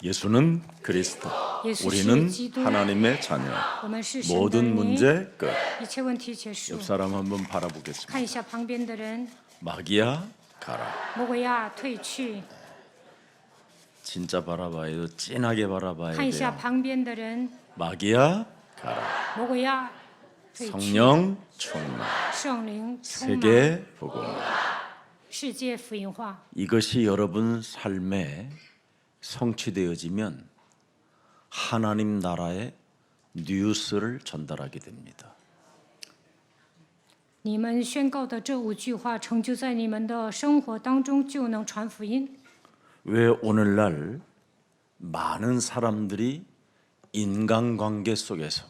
예수는 그리스도, 耶稣 우리는 是基督， 하나님의 자녀. 我们是神的 모든 儿女， 문제 끝. 一切问题结束 옆 。 사람 한번 바라보겠습니다. 看一下旁边的人， 마귀야 가라. 魔鬼呀，退去。 진짜 바라봐야 돼요. 진하게 바라봐야 看一下 돼요. 旁边的人， 마귀야 가라. 魔鬼呀，退去。 성령 충만. 圣灵充满， 세계 복음. 世界福音化。 이것이 여러분 삶에 성취되어지면 하나님 나라의 뉴스를 전달하게 됩니다. 你们宣告的这5句话，成就在你们的生活当中，就能传福音。 왜 오늘날 많은 사람들이 인간관계 속에서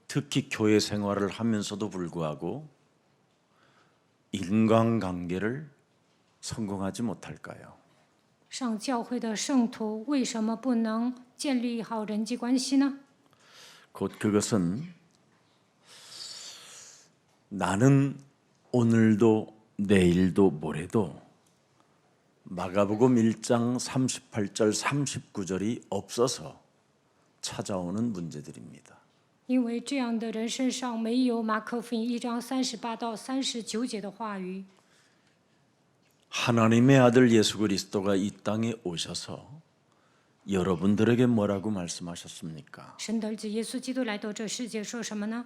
특히 교회 생활을 하면서도 불구하고 인간관계를 성공하지 못할까요? 上教会的圣徒为什么不能建立好人际关系呢？ 곧 그것은 나는 오늘도 내일도 모레도 마가복음 1장 38절 39절이 없어서 찾아오는 문제들입니다. 因为这样的人身上没有马可福音1章38到39节的话语。 하나님의 아들 예수 그리스도가 이 땅에 오셔서 여러분들에게 뭐라고 말씀하셨습니까? 神的儿子耶稣基督来到这世界，说什么呢？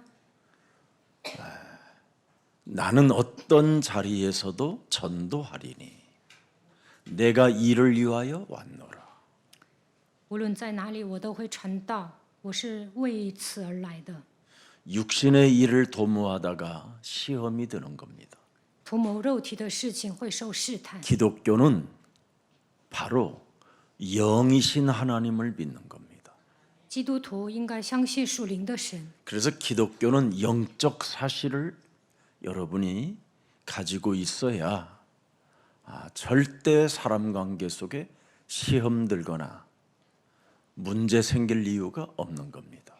나는 어떤 자리에서도 전도하리니 내가 이를 위하여 왔노라. 无论在哪里，我都会传道，我是为此而来的。 육신의 일을 도모하다가 시험이 드는 겁니다. 图谋肉体的事情会受试探。 기독교는 바로 영이신 하나님을 믿는 겁니다. 基督徒应该相信属灵的神， 그래서 기독교는 영적 사실을 여러분이 가지고 있어야 절대 사람 관계 속에 시험 들거나 문제 생길 이유가 없는 겁니다.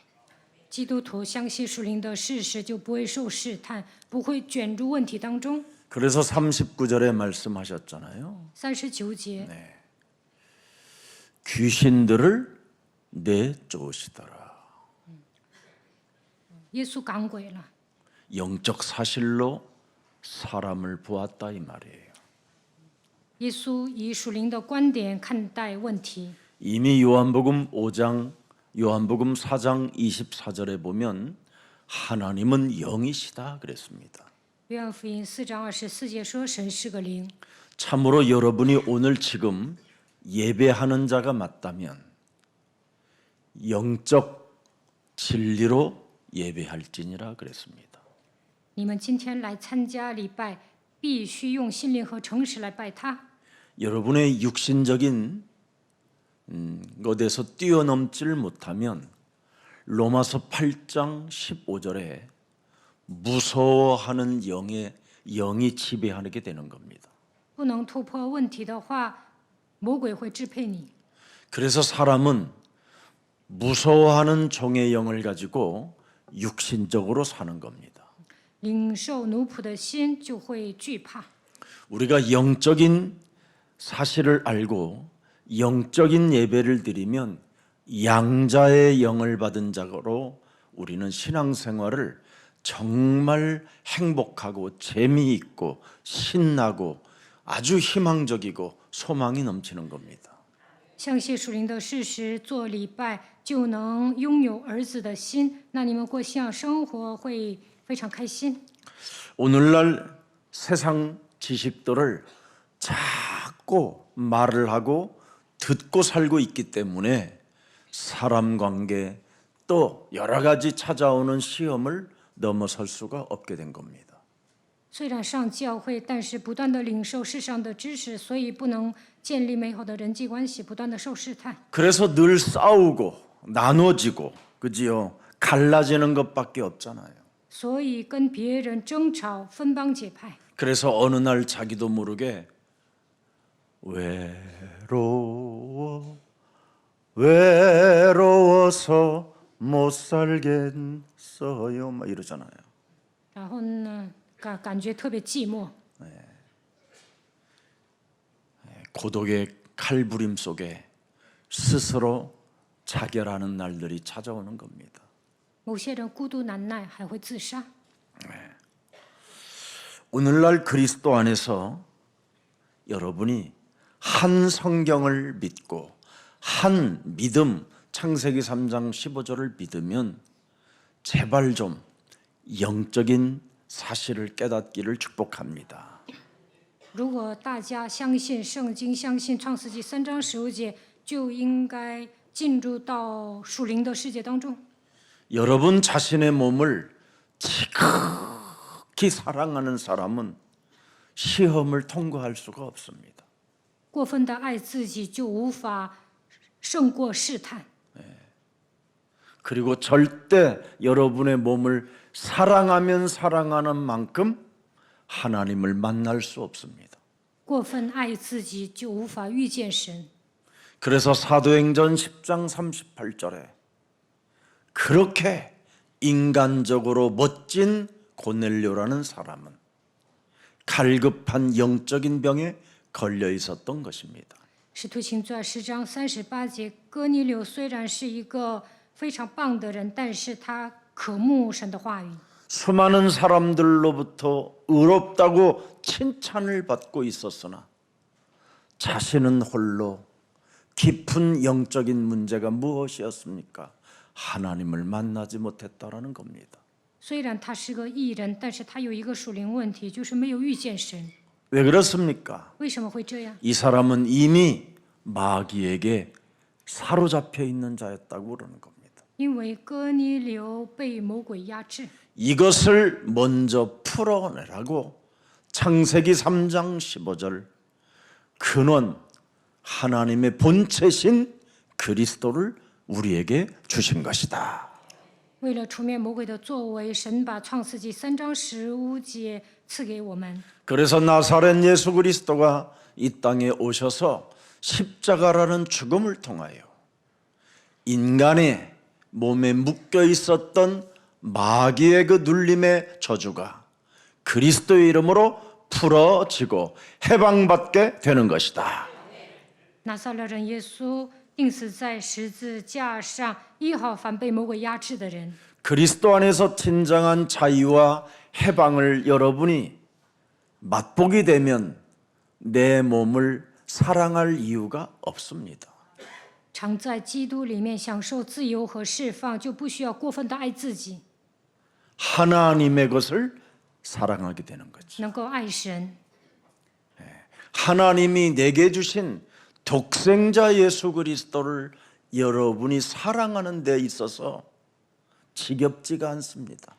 基督徒相信属灵的事实，就不会受试探，不会卷入问题当中。 그래서 39절에 말씀하셨잖아요. 39节， 귀신들을 내쫓으시더라. 耶稣赶鬼了。 영적 사실로 사람을 보았다 이 말이에요. 耶稣以属灵的观点看待问题。 이미 요한복음 4장 24절에 보면 하나님은 영이시다 그랬습니다. 约翰福音4章24节说：“神是个灵。 참으로 여러분이 오늘 지금 예배하는 자가 맞다면 영적 진리로 예배할지니라 그랬습니다. 你们今天来参加礼拜，必须用心灵和诚实来拜他。 여러분의 육신적인 것에서 뛰어넘지를 못하면 로마서 8장 15절에 무서워하는 영이 지배하게 되는 겁니다. 不能突破问题的话，魔鬼会支配你。 그래서 사람은 무서워하는 종의 영을 가지고 육신적으로 사는 겁니다. 领受奴仆的心就会惧怕。 우리가 영적인 사실을 알고 영적인 예배를 드리면 양자의 영을 받은 자로 우리는 신앙생활을 정말 행복하고 재미있고 신나고 아주 희망적이고 소망이 넘치는 겁니다. 相信属灵的事实，做礼拜就能拥有儿子的心，那你们过信仰生活会非常开心。 오늘날 세상 지식들을 자꾸 말을 하고 듣고 살고 있기 때문에 사람 관계 또 여러 가지 찾아오는 시험을 넘어설 수가 없게 된 겁니다. 虽然上教会，但是不断的领受世上的知识，所以不能建立美好的人际关系，不断的受试探。 그래서 늘 싸우고 나눠지고 그지요? 갈라지는 것밖에 없잖아요. 所以跟别人争吵、分帮结派。 그래서 어느 날 자기도 모르게 외로워서 못 살겠어요 막 이러잖아요. 然后呢，感觉特别寂寞， 고독의 칼부림 속에 스스로 자결하는 날들이 찾아오는 겁니다. 某些人孤独难耐，还会自杀。 오늘날 그리스도 안에서 여러분이 한 성경을 믿고 한 믿음, 창세기 3장 15절을 믿으면 제발 좀 영적인 사실을 깨닫기를 축복합니다. 如果大家相信圣经，相信创世纪3章15节，就应该进入到属灵的世界当中。 여러분 자신의 몸을 지극히 사랑하는 사람은 시험을 통과할 수가 없습니다. 过分的爱自己，就无法胜过试探。 그리고 절대 여러분의 몸을 사랑하면 사랑하는 만큼 하나님을 만날 수 없습니다. 过分爱自己，就无法遇见神。 그래서 사도행전 10장 38절에 그렇게 인간적으로 멋진 고넬료라는 사람은 갈급한 영적인 병에 걸려 있었던 것입니다. 使徒行传10章38节，哥尼流虽然是一个非常棒的人，但是他渴慕神的话语。 수많은 사람들로부터 의롭다고 칭찬을 받고 있었으나 자신은 홀로 깊은 영적인 문제가 무엇이었습니까? 하나님을 만나지 못했다라는 겁니다. 虽然他是个义人，但是他有一个属灵问题，就是没有遇见神。 왜 그렇습니까? 为什么会这样？ 이 사람은 이미 마귀에게 사로잡혀 있는 자였다고 그러는 겁니다. 因为哥尼流被魔鬼压制， 이것을 먼저 풀어내라고 창세기 3장 15절 근원 하나님의 본체신 그리스도를 우리에게 주신 것이다. 为了除灭魔鬼的作为，神把创世纪3章15节赐给我们。 그래서 나사렛 예수 그리스도가 이 땅에 오셔서 십자가라는 죽음을 통하여 인간의 몸에 묶여 있었던 마귀의 그 눌림의 저주가 그리스도의 이름으로 풀어지고 해방받게 되는 것이다. 拿撒勒人耶稣钉死在十字架上，医好凡被魔鬼压制的人。 그리스도 안에서 진정한 자유와 해방을 여러분이 맛보게 되면 내 몸을 사랑할 이유가 없습니다. 常在基督里面享受自由和释放，就不需要过分的爱自己， 하나님의 것을 사랑하게 되는 거죠. 能够爱神。 하나님이 내게 주신 독생자 예수 그리스도를 여러분이 사랑하는 데 있어서 지겹지가 않습니다.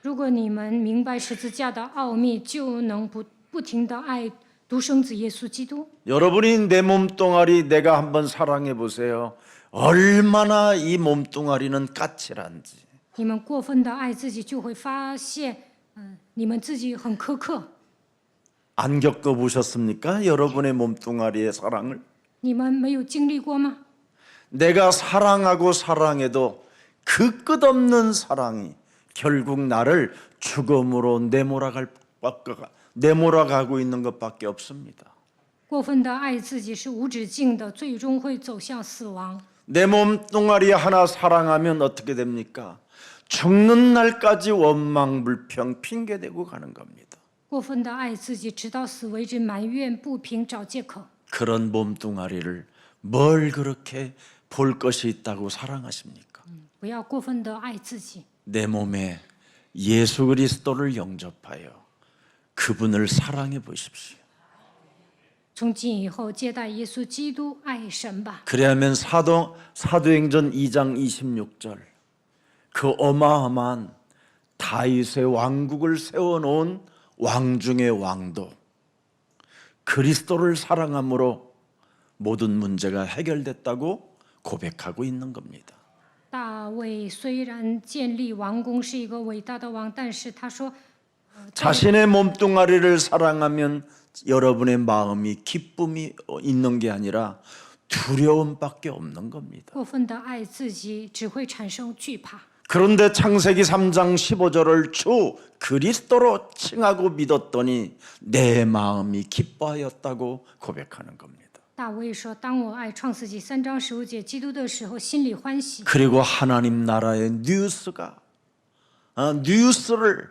如果你们明白十字架的奥秘，就能不停的爱独生子耶稣基督。 여러분이 내 몸뚱아리 내가 한번 사랑해 보세요. 얼마나 이 몸뚱아리는 까칠한지. 你们过分的爱自己，就会发现，你们自己很苛刻。 안 겪어보셨습니까? 여러분의 몸뚱아리의 사랑을? 你们没有经历过吗？ 내가 사랑하고 사랑해도 그 끝없는 사랑이 결국 나를 죽음으로 내몰아가고 있는 것밖에 없습니다. 过分的爱自己是无止境的，最终会走向死亡。 내 몸뚱아리 하나 사랑하면 어떻게 됩니까? 죽는 날까지 원망불평 핑계대고 가는 겁니다. 过分的爱自己，直到死为止，埋怨不平，找借口。 그런 몸뚱아리를 뭘 그렇게 볼 것이 있다고 사랑하십니까? 不要过分的爱自己， 내 몸에 예수 그리스도를 영접하여 그분을 사랑해 보십시오. 从今以后接待耶稣基督，爱神吧。 그래야면 사도행전 2장 26절 그 어마어마한 다윗의 왕국을 세워놓은 왕 중의 왕도 그리스도를 사랑함으로 모든 문제가 해결됐다고 고백하고 있는 겁니다. 大卫虽然建立王宫，是一个伟大的王，但是他说， 자신의 몸뚱아리를 사랑하면 여러분의 마음이 기쁨이 있는 게 아니라 두려움밖에 없는 겁니다. 过分的爱自己只会产生惧怕。 그런데 창세기 3장 15절을 주 그리스도로 칭하고 믿었더니 내 마음이 기뻐하였다고 고백하는 겁니다. 大卫说：“当我爱创世纪3章15节基督的时候，心里欢喜。 그리고 하나님 나라의 뉴스를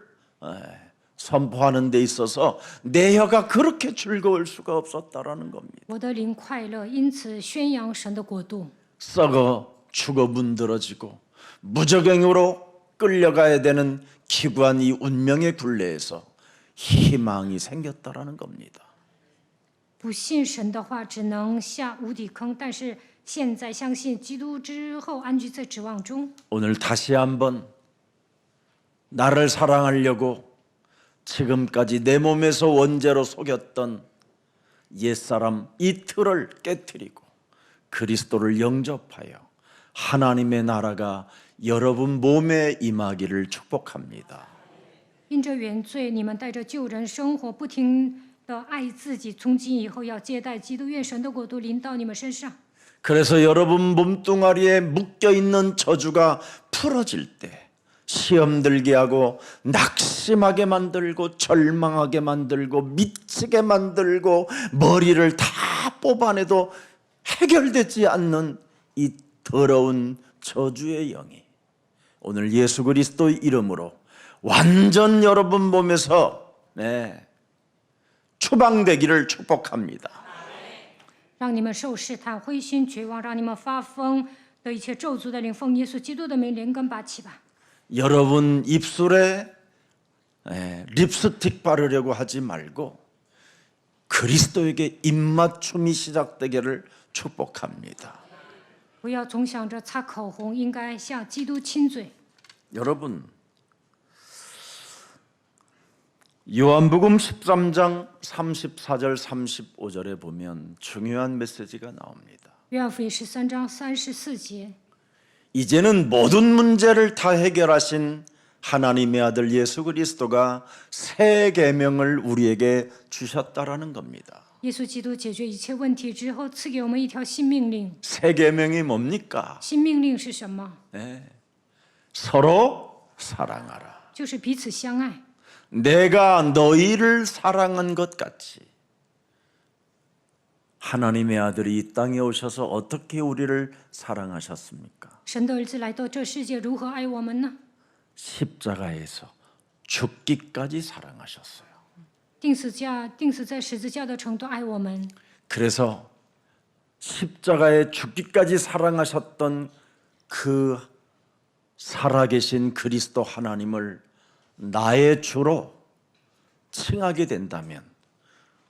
선포하는 데 있어서 내 혀가 그렇게 즐거울 수가 없었다라는 겁니다. 我的灵快乐，因此宣扬神的国度。 썩어 죽어 문드러지고 무적행으로 끌려가야 되는 기구한 이 운명의 굴레에서 희망이 생겼다라는 겁니다. 不信神的话，只能下无底坑。但是现在相信基督之后，安居在指望中。 오늘 다시 한번 나를 사랑하려고 지금까지 내 몸에서 원죄로 속였던 옛사람 이 틀을 깨트리고 그리스도를 영접하여 하나님의 나라가 여러분 몸에 임하기를 축복합니다. 因着原罪，你们带着旧人生活，不停的爱自己。从今以后要接待基督，愿神的国度临到你们身上。 그래서 여러분 몸뚱아리에 묶여있는 저주가 풀어질 때 시험 들게 하고 낙심하게 만들고 절망하게 만들고 미치게 만들고 머리를 다 뽑아내도 해결되지 않는 이 더러운 저주의 영이 오늘 예수 그리스도의 이름으로 완전 여러분 몸에서 추방되기를 축복합니다. 让你们受试探，灰心绝望，让你们发疯的一切咒诅的灵，奉耶稣基督的名连根拔起吧。 여러분 입술에 립스틱 바르려고 하지 말고 그리스도에게 입맞춤이 시작되기를 축복합니다. 不要总想着擦口红，应该向基督亲嘴。 여러분 요한복음 13장 34절 35절에 보면 중요한 메시지가 나옵니다. 约翰福音13章34节， 이제는 모든 문제를 다 해결하신 하나님의 아들 예수 그리스도가 새 계명을 우리에게 주셨다라는 겁니다. 耶稣基督解决一切问题之后，赐给我们一条新命令。 새 계명이 뭡니까? 新命令是什么？ 서로 사랑하라. 就是彼此相爱。 내가 너희를 사랑한 것 같이 하나님의 아들이 이 땅에 오셔서 어떻게 우리를 사랑하셨습니까? 神的儿子来到这世界，如何爱我们呢？ 십자가에서 죽기까지 사랑하셨어요. 钉死在十字架的程度爱我们。 그래서 십자가에 죽기까지 사랑하셨던 그 살아계신 그리스도 하나님을 나의 주로 칭하게 된다면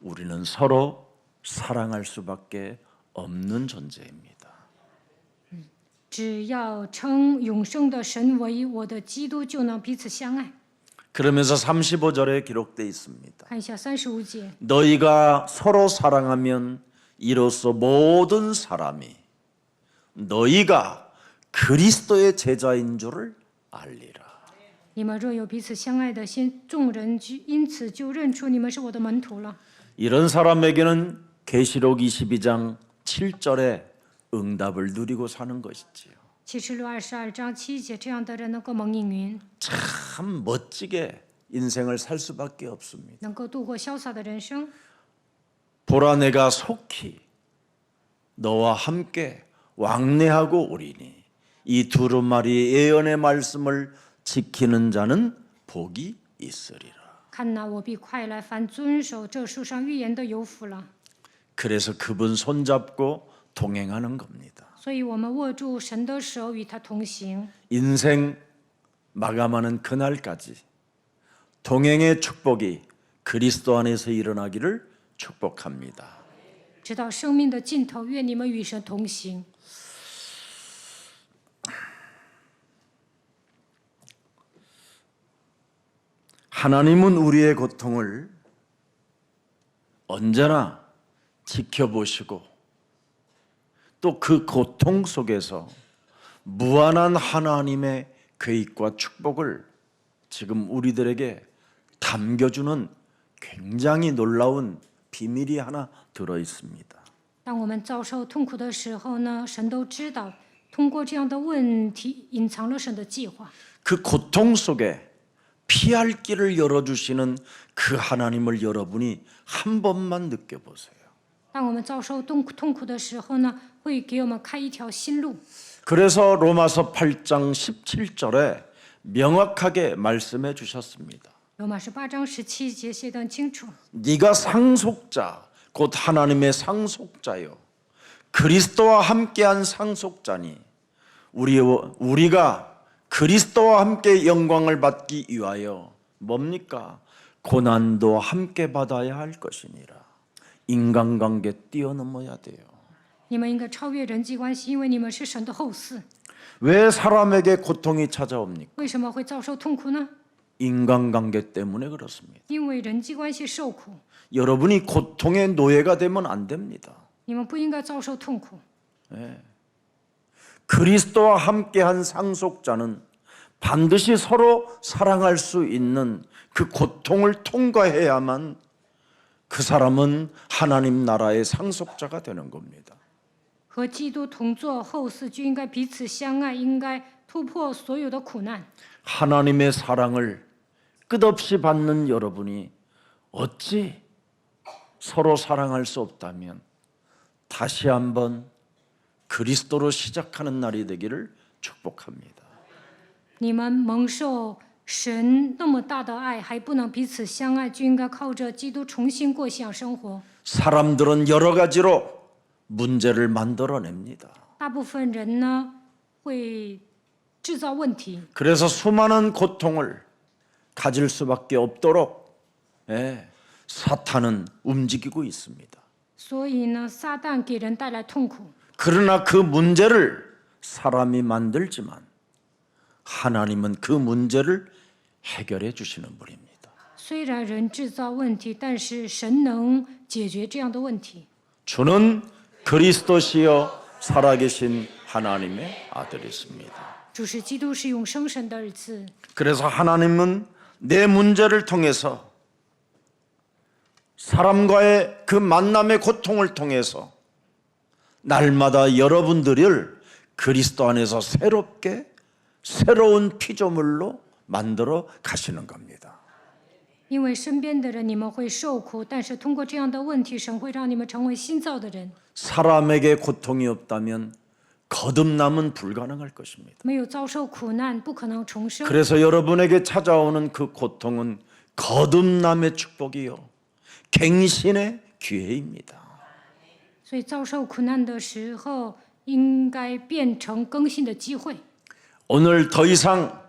우리는 서로 사랑할 수밖에 없는 존재입니다. 只要称永生的神为我的基督，就能彼此相爱。 그러면서 35절에 기록되어 있습니다. 看一下35节， 너희가 서로 사랑하면 이로써 모든 사람이 너희가 그리스도의 제자인 줄을 알리라. 你们若有彼此相爱的心，众人因此就认出你们是我的门徒了。 이런 사람에게는 계시록 22장 7절에 응답을 누리고 사는 것이지요. 启示录22章7节，这样的人能够蒙应允， 참 멋지게 인생을 살 수밖에 없습니다. 能够度过潇洒的人生。 보라 내가 속히 너와 함께 왕래하고 오리니 이 두루마리 예언의 말씀을 지키는 자는 복이 있으리라. 看哪，我必快来，凡遵守这书上预言的有福了。 그래서 그분 손잡고 동행하는 겁니다. 所以我们握住神的手，与他同行。 인생 마감하는 그날까지 동행의 축복이 그리스도 안에서 일어나기를 축복합니다. 直到生命的尽头，愿你们与神同行。 하나님은 우리의 고통을 언제나 지켜보시고 또 그 고통 속에서 무한한 하나님의 계획과 축복을 지금 우리들에게 담겨주는 굉장히 놀라운 비밀이 하나 들어 있습니다. 当我们遭受痛苦的时候呢，神都知道，通过这样的问题，隐藏了神的计划。 그 고통 속에 피할 길을 열어주시는 그 하나님을 여러분이 한 번만 느껴보세요. 当我们遭受痛苦的时候呢，会给我们开一条新路。 그래서 로마서 8장 17절에 명확하게 말씀해 주셨습니다. 罗马书8章17节写得很清楚。 네가 상속자 곧 하나님의 상속자요 그리스도와 함께한 상속자니 우리가 그리스도와 함께 영광을 받기 위하여 뭡니까? 고난도 함께 받아야 할 것이니라. 인간관계 뛰어넘어야 돼요. 你们应该超越人际关系，因为你们是神的后嗣。 왜 사람에게 고통이 찾아옵니까? 为什么会遭受痛苦呢？ 인간관계 때문에 그렇습니다. 因为人际关系受苦。 여러분이 고통의 노예가 되면 안 됩니다. 你们不应该遭受痛苦。 그리스도와 함께한 상속자는 반드시 서로 사랑할 수 있는 그 고통을 통과해야만 그 사람은 하나님 나라의 상속자가 되는 겁니다. 和基督同作后嗣，就应该彼此相爱，应该突破所有的苦难。 하나님의 사랑을 끝없이 받는 여러분이 어찌 서로 사랑할 수 없다면 다시 한번 그리스도로 시작하는 날이 되기를 축복합니다. 你们蒙受神那么大的爱，还不能彼此相爱，就应该靠着基督重新过信仰生活。 사람들은 여러 가지로 문제를 만들어냅니다. 大部分人呢会制造问题， 그래서 수많은 고통을 가질 수밖에 없도록 사탄은 움직이고 있습니다. 所以呢，撒旦给人带来痛苦。 그러나 그 문제를 사람이 만들지만 하나님은 그 문제를 해결해 주시는 분입니다. 虽然人制造问题，但是神能解决这样的问题。 주는 그리스도시여 살아계신 하나님의 아들이십니다. 主是基督，是永生神的儿子。 그래서 하나님은 내 문제를 통해서 사람과의 그 만남의 고통을 통해서 날마다 여러분들을 그리스도 안에서 새롭게 새로운 피조물로 만들어 가시는 겁니다. 因为身边的人你们会受苦，但是通过这样的问题，神会让你们成为新造的人。 사람에게 고통이 없다면 거듭남은 불가능할 것입니다. 没有遭受苦难，不可能重生。 그래서 여러분에게 찾아오는 그 고통은 거듭남의 축복이요 갱신의 기회입니다. 所以遭受苦难的时候，应该变成更新的机会。 오늘 더 이상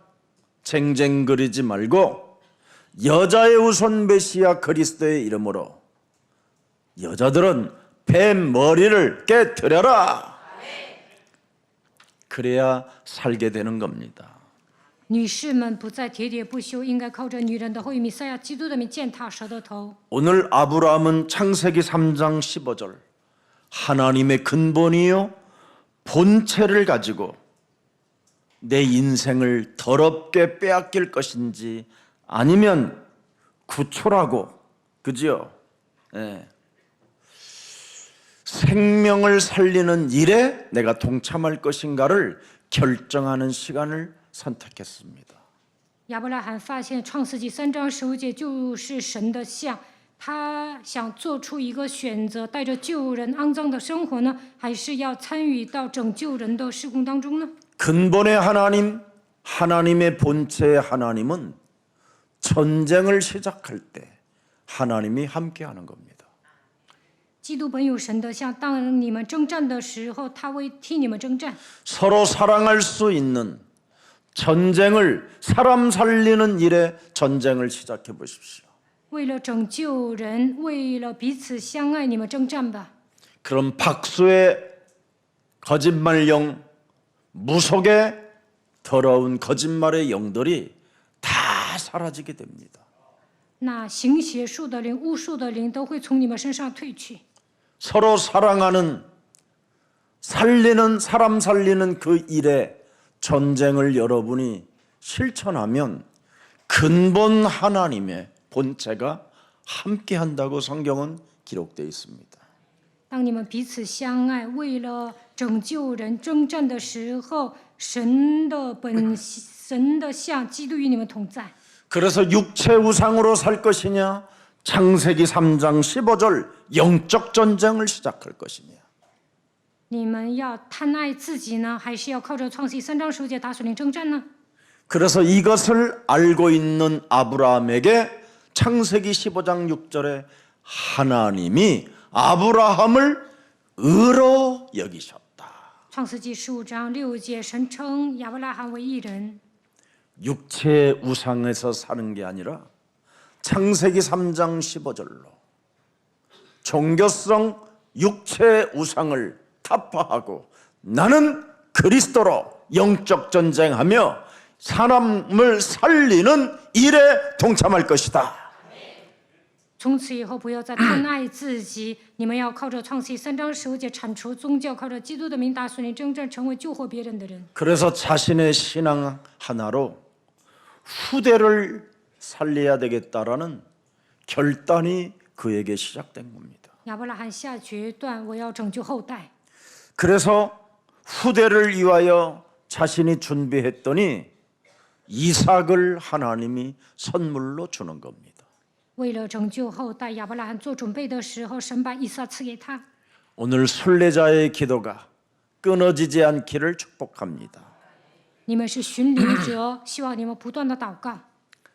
쟁쟁거리지 말고 여자의 우선 메시아 그리스도의 이름으로 여자들은 뱀 머리를 깨뜨려라. 그래야 살게 되는 겁니다. 女士们不再喋喋不休，应该靠着女人的后裔弥赛亚基督的名践踏蛇的头。 오늘 아브라함은 창세기 3장 15절 하나님의 근본이요 본체를 가지고 내 인생을 더럽게 빼앗길 것인지 아니면 구출하고 그죠? 생명을 살리는 일에 내가 동참할 것인가를 결정하는 시간을 선택했습니다. 亚伯拉罕发现创世纪3章15节就是神的像，他想做出一个选择，带着救人肮脏的生活呢，还是要参与到拯救人的事工当中呢？ 근본의 하나님, 하나님의 본체의 하나님은 전쟁을 시작할 때 하나님이 함께하는 겁니다. 基督本有神的像，当你们征战的时候，他会替你们征战。 서로 사랑할 수 있는 전쟁을 사람 살리는 일에 전쟁을 시작해 보십시오. 为了拯救人，为了彼此相爱，你们征战吧。 그럼 박수의 거짓말령, 무속의 더러운 거짓말의 영들이 다 사라지게 됩니다. 那行邪术的灵、巫术的灵都会从你们身上退去。 서로 사랑하는 살리는 사람 살리는 그 일에 전쟁을 여러분이 실천하면 근본 하나님의 본체가 함께한다고 성경은 기록되어 있습니다. 当你们彼此相爱，为了拯救人征战的时候，神的像基督与你们同在。 그래서 육체 우상으로 살 것이냐 창세기 3장 15절 영적 전쟁을 시작할 것이며 你们要贪爱自己呢，还是要靠着创世记3章15节打属灵征战呢？ 그래서 이것을 알고 있는 아브라함에게 창세기 15장 6절에 하나님이 아브라함을 의로 여기셨다. 创世纪15章6节，神称亚伯拉罕为义人。 육체의 우상에서 사는 게 아니라 창세기 3장 15절로 종교성 육체의 우상을 타파하고 나는 그리스도로 영적 전쟁하며 사람을 살리는 일에 동참할 것이다. 从此以后，不要再贪爱自己，你们要靠着创世记3章15节铲除宗教，靠着基督的名打属灵征战，成为救活别人的人。 그래서 자신의 신앙 하나로 후대를 살려야 되겠다라는 결단이 그에게 시작된 겁니다. 亚伯拉罕下决断，我要拯救后代。 그래서 후대를 위하여 자신이 준비했더니 이삭을 하나님이 선물로 주는 겁니다. 为了拯救后代，亚伯拉罕做准备的时候，神把以撒赐给他。 오늘 순례자의 기도가 끊어지지 않기를 축복합니다. 你们是巡礼者，希望你们不断的祷告。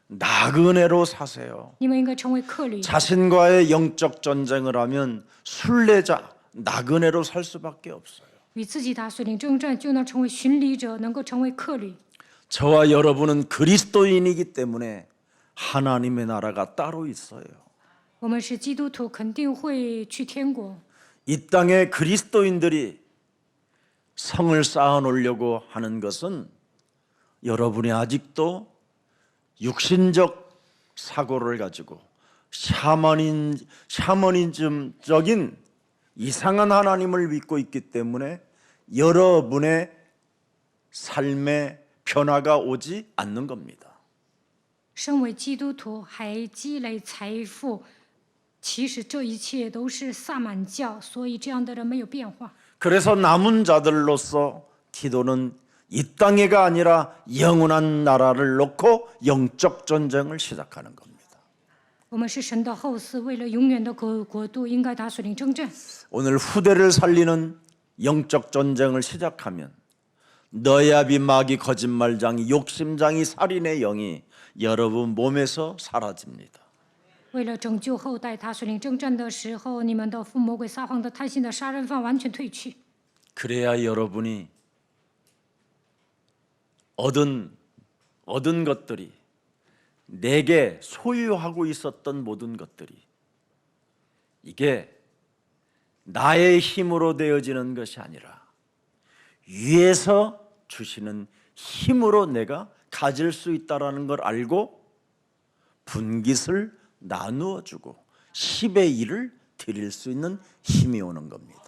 나그네로 사세요. 你们应该成为客旅。 자신과의 영적 전쟁을 하면 순례자, 나그네로 살 수밖에 없어요. 与自己打属灵征战，就能成为巡礼者，能够成为客旅。 저와 여러분은 그리스도인이기 때문에 하나님의 나라가 따로 있어요. 我们是基督徒，肯定会去天国。 이 땅에 그리스도인들이 성을 쌓아놓으려고 하는 것은 여러분이 아직도 육신적 사고를 가지고 샤머니즘적인 이상한 하나님을 믿고 있기 때문에 여러분의 삶에 변화가 오지 않는 겁니다. 身为基督徒还积累财富，其实这一切都是萨满教，所以这样的人没有变化。 그래서 남은 자들로서 기도는 이 땅에가 아니라 영원한 나라를 놓고 영적 전쟁을 시작하는 겁니다. 我们是神的后嗣，为了永远的国度，应该打属灵征战。 오늘 후대를 살리는 영적 전쟁을 시작하면 너야비 마귀 거짓말장이 욕심장이 살인의 영이 여러분 몸에서 사라집니다. 为了拯救后代，打属灵征战的时候，你们的父魔鬼撒谎的贪心的杀人犯完全退去。 그래야 여러분이 얻은 것들이 내게 소유하고 있었던 모든 것들이 이게 나의 힘으로 되어지는 것이 아니라 위에서 주시는 힘으로 내가 가질 수 있다라는 걸 알고 분깃을 나누어 주고 10의 1을 드릴 수 있는 힘이 오는 겁니다.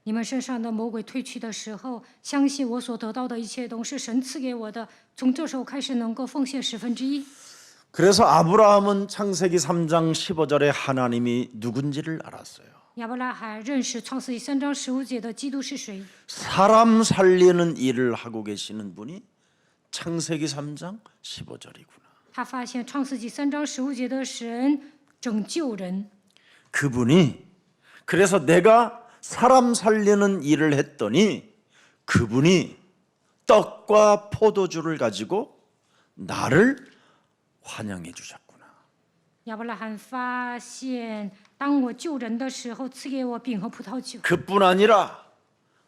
你们身上的魔鬼退去的时候，相信我所得到的一切都是神赐给我的。从这时候开始，能够奉献1/10。 그래서 아브라함은 창세기 3장 15절에 하나님이 누군지를 알았어요. 亚伯拉罕认识创世记3章15节的基督是谁。 사람 살리는 일을 하고 계시는 분이 창세기 3장 15절이구나. 他发现创世纪3章15节的神拯救人， 그분이 그래서 내가 사람 살리는 일을 했더니 그분이 떡과 포도주를 가지고 나를 환영해 주셨구나. 亚伯拉罕发现，当我救人的时候，赐给我饼和葡萄酒。 그뿐 아니라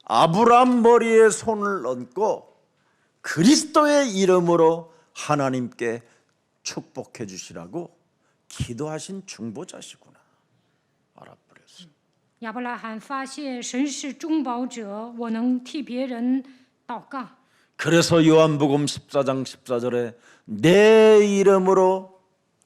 아브라함 머리에 손을 얹고 그리스도의 이름으로 하나님께 축복해 주시라고 기도하신 중보자시구나. 알아버렸어. 亚伯拉罕发现神是中保者，我能替别人祷告。 그래서 요한복음 14장 14절에 내 이름으로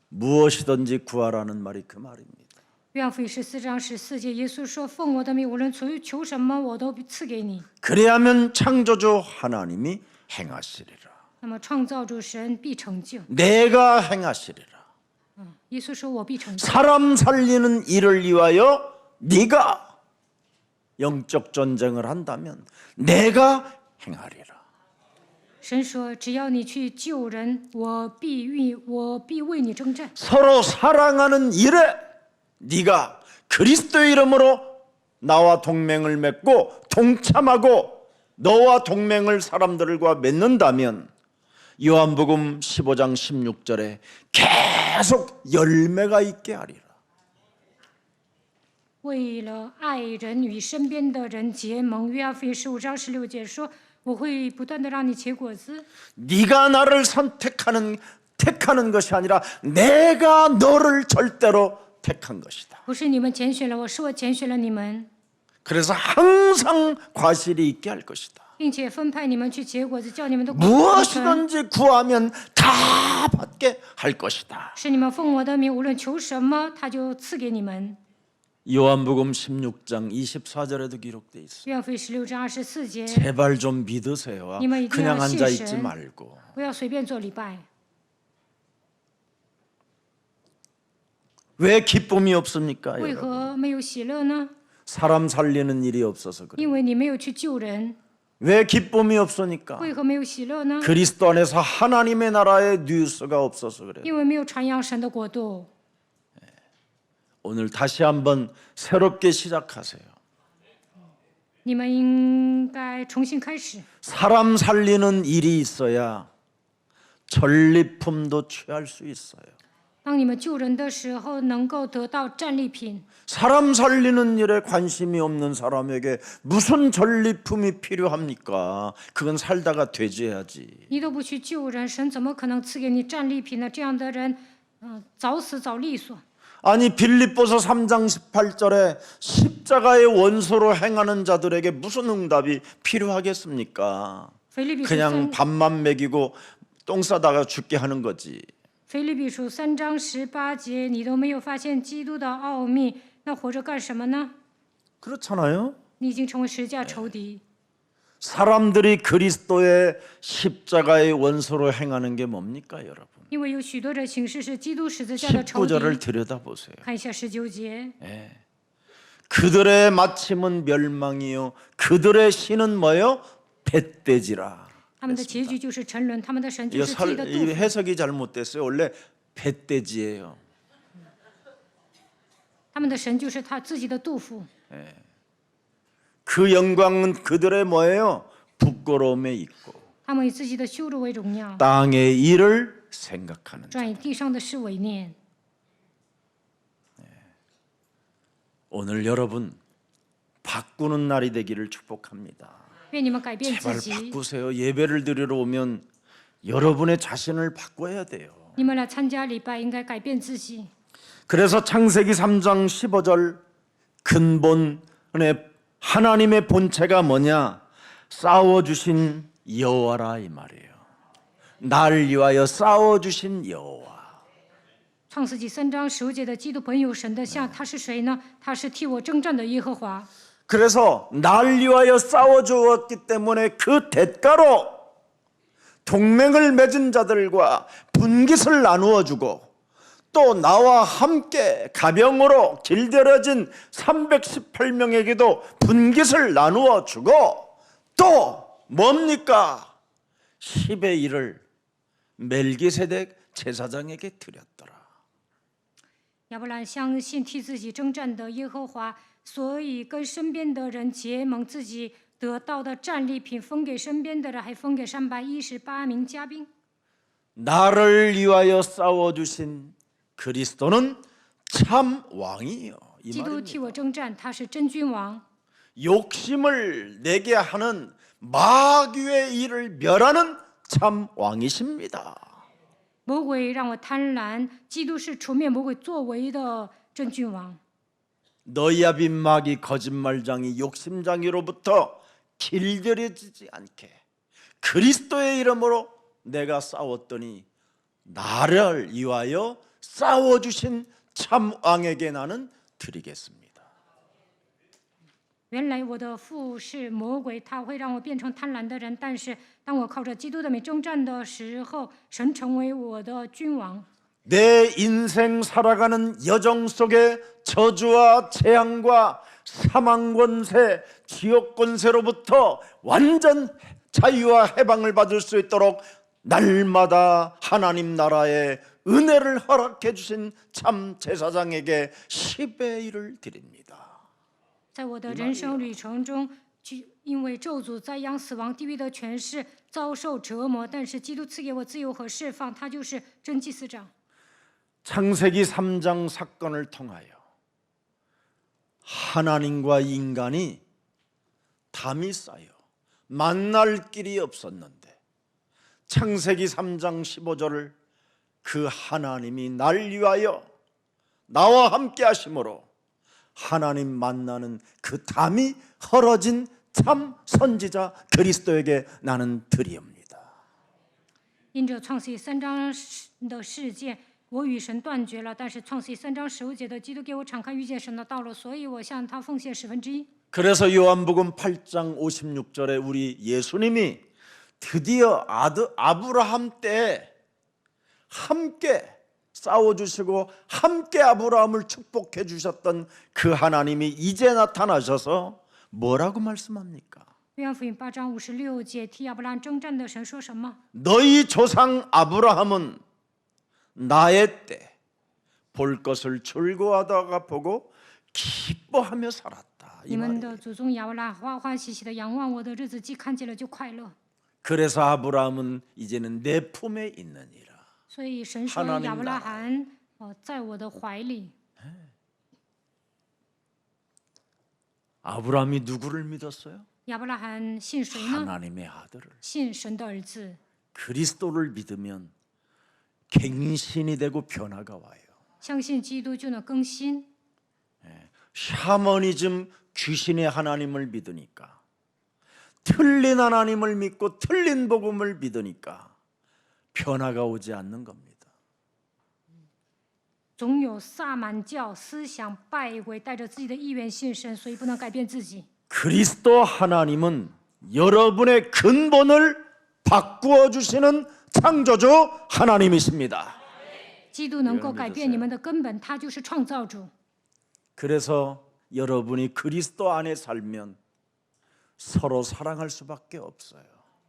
무엇이든지 구하라는 말이 그 말입니다. 约翰福音14章14节，耶稣说：“奉我的名，无论求什么，我都赐给你。 그래야면 창조주 하나님이 행하시리라. 那么创造主神必成就。 내가 행하시리라. 耶稣说：“我必成就。 사람 살리는 일을 위하여 네가 영적 전쟁을 한다면 내가 행하리라. 神说：“只要你去救人，我必为你征战。 서로 사랑하는 일에 네가 그리스도의 이름으로 나와 동맹을 맺고 동참하고 너와 동맹을 사람들과 맺는다면 요한복음 15장 16절에 계속 열매가 있게 하리라. 为了爱人与身边的人结盟。”约翰福音15章16节说：“我会不断的让你结果子。 네가 나를 택하는 것이 아니라 내가 너를 절대로 택한 것이다. 不是你们拣选了我，是我拣选了你们， 그래서 항상 과실이 있게 할 것이다. 并且分派你们去结果子，叫你们的果子多存。 무엇이든지 구하면 다 받게 할 것이다. 是你们奉我的名，无论求什么，他就赐给你们。” 요한복음 16장 24절에도 기록돼 있어요. 约翰福音16章24节， 제발 좀 믿으세요. 그냥 앉아 있지 말고. 不要随便做礼拜。 왜 기쁨이 없습니까, 为 여러분? 何没有喜乐呢？ 사람 살리는 일이 없어서 그래요. 因为你没有去救人。 왜 기쁨이 없으니까? 为何没有喜乐呢？ 그리스도 안에서 하나님의 나라의 뉴스가 없어서 그래요. 因为没有传扬神的国度。 오늘 다시 한번 새롭게 시작하세요. 你们应该重新开始。 사람 살리는 일이 있어야 전리품도 취할 수 있어요. 当你们救人的时候，能够得到战利品。 사람 살리는 일에 관심이 없는 사람에게 무슨 전리품이 필요합니까? 그건 살다가 돼져야지. 你都不去救人，神怎么可能赐给你战利品呢？这样的人，早死早利索。 아니 빌립보서 3장 18절에 십자가의 원소로 행하는 자들에게 무슨 응답이 필요하겠습니까? 腓立比书 그냥 밥만 먹이고 똥 싸다가 죽게 하는 거지. 腓立比书3章18节，你都没有发现基督的奥秘，那活着干什么呢？ 그렇잖아요. 你已经成为十架仇敌。 사람들이 그리스도의 십자가의 원소로 행하는 게 뭡니까, 여러분? 因为有许多的形式是基督十字架的仇敌。 19절을 들여다보세요. 看一下19节， 그들의 마침은 멸망이요 그들의 신은 뭐요? 뱃돼지라. 他们的结局就是沉沦，他们的神就 이 是自己的 이 肚腹。 해석이 잘못됐어요. 원래 뱃돼지예요. 他们的神就是他自己的肚腹。 그 영광은 그들의 뭐예요? 부끄러움에 있고 他们以自己的羞辱为荣耀， 땅의 일을 생각하는. 专以地上的事为念。 오늘 여러분 바꾸는 날이 되기를 축복합니다. 愿你们改变自 제발 己， 바꾸세요. 예배를 드리러 오면 여러분의 자신을 바꿔야 돼요. 你们来参加礼拜应该改变自己。 그래서 창세기 3장 15절 근본의 하나님의 본체가 뭐냐? 싸워주신 여호와라 이 말이에요. 나를 위하여 싸워주신 여호와. 创世纪3章15节的基督本有神的像，他是谁呢？他是替我征战的耶和华。 그래서 나를 위하여 싸워주었기 때문에 그 대가로 동맹을 맺은 자들과 분깃을 나누어 주고 또 나와 함께 가병으로 길들여진 318명에게도 분깃을 나누어 주고 또 뭡니까? 10의 1을 멜기세덱 제사장에게 드렸더라. 亚伯兰相信替自己征战的耶和华，所以跟身边的人结盟，自己得到的战利品分给身边的人，还分给318名嘉宾。 나를 위하여 싸워주신 그리스도는 참 왕이에요. 이 基督 말입니다. 替我征战，他是真君王。 욕심을 내게 하는 마귀의 일을 멸하는 참 왕이십니다. 魔鬼让我贪婪，基督是除灭魔鬼作为的真君王。 너희압인 마귀 거짓말장이 욕심장이로부터 길들여지지 않게 그리스도의 이름으로 내가 싸웠더니 나를 위하여 싸워주신 참 왕에게 나는 드리겠습니다. 原来我的父是魔鬼，他会让我变成贪婪的人。但是当我靠着基督的名征战的时候，神成为我的君王。 내 인생 살아가는 여정 속에 저주와 재앙과 사망 권세, 지옥 권세로부터 완전 자유와 해방을 받을 수 있도록 날마다 하나님 나라의 은혜를 허락해 주신 참 제사장에게 10의 1을 드립니다. 在我的人生旅程中，因为咒诅、灾殃、死亡、地狱的权势遭受折磨，但是基督赐给我自由和释放，他就是真祭司长。 창세기 3장 사건을 통하여 하나님과 인간이 담이 쌓여 만날 길이 없었는데 창세기 3장 15절을 그 하나님이 날 위하여 나와 함께 하심으로 하나님 만나는 그 담이 헐어진 참 선지자 그리스도에게 나는 드리옵니다. 因着创世记3章的事件，我与神断绝了，但是创世记3章15节的基督给我敞开遇见神的道路，所以我向他奉献1/10。 그래서 요한복음 8장 56절에 우리 예수님이 드디어 아브라함 때 함께 싸워주시고 함께 아브라함을 축복해 주셨던 그 하나님이 이제 나타나셔서 뭐라고 말씀합니까? 约翰福音8章56节替亚伯拉罕征战的神说什么？ 너희 조상 아브라함은 나의 때 볼 것을 즐거워하다가 보고 기뻐하며 살았다. 你们的祖宗亚伯拉欢欢喜喜的仰望我的日子，既看见了就快乐。 그래서 아브라함은 이제는 내 품에 있느니라. 所以神说亚伯拉罕在我的怀里。 아브라함이 누구를 믿었어요? 亚伯拉罕信谁呢？ 하나님의 아들을. 信神的儿子。 그리스도를 믿으면 갱신이 되고 변화가 와요. 相信基督就能更新。 샤머니즘 귀신의 하나님을 믿으니까 틀린 하나님을 믿고 틀린 복음을 믿으니까 변화가 오지 않는 겁니다. 总有萨满教思想拜鬼，带着自己的意愿信神，所以不能改变自己。 그리스도 하나님은 여러분의 근본을 바꾸어 주시는 창조주 하나님이십니다. 基督能够改变你们的根本，他就是创造主。 그래서 여러분이 그리스도 안에 살면 서로 사랑할 수밖에 없어요.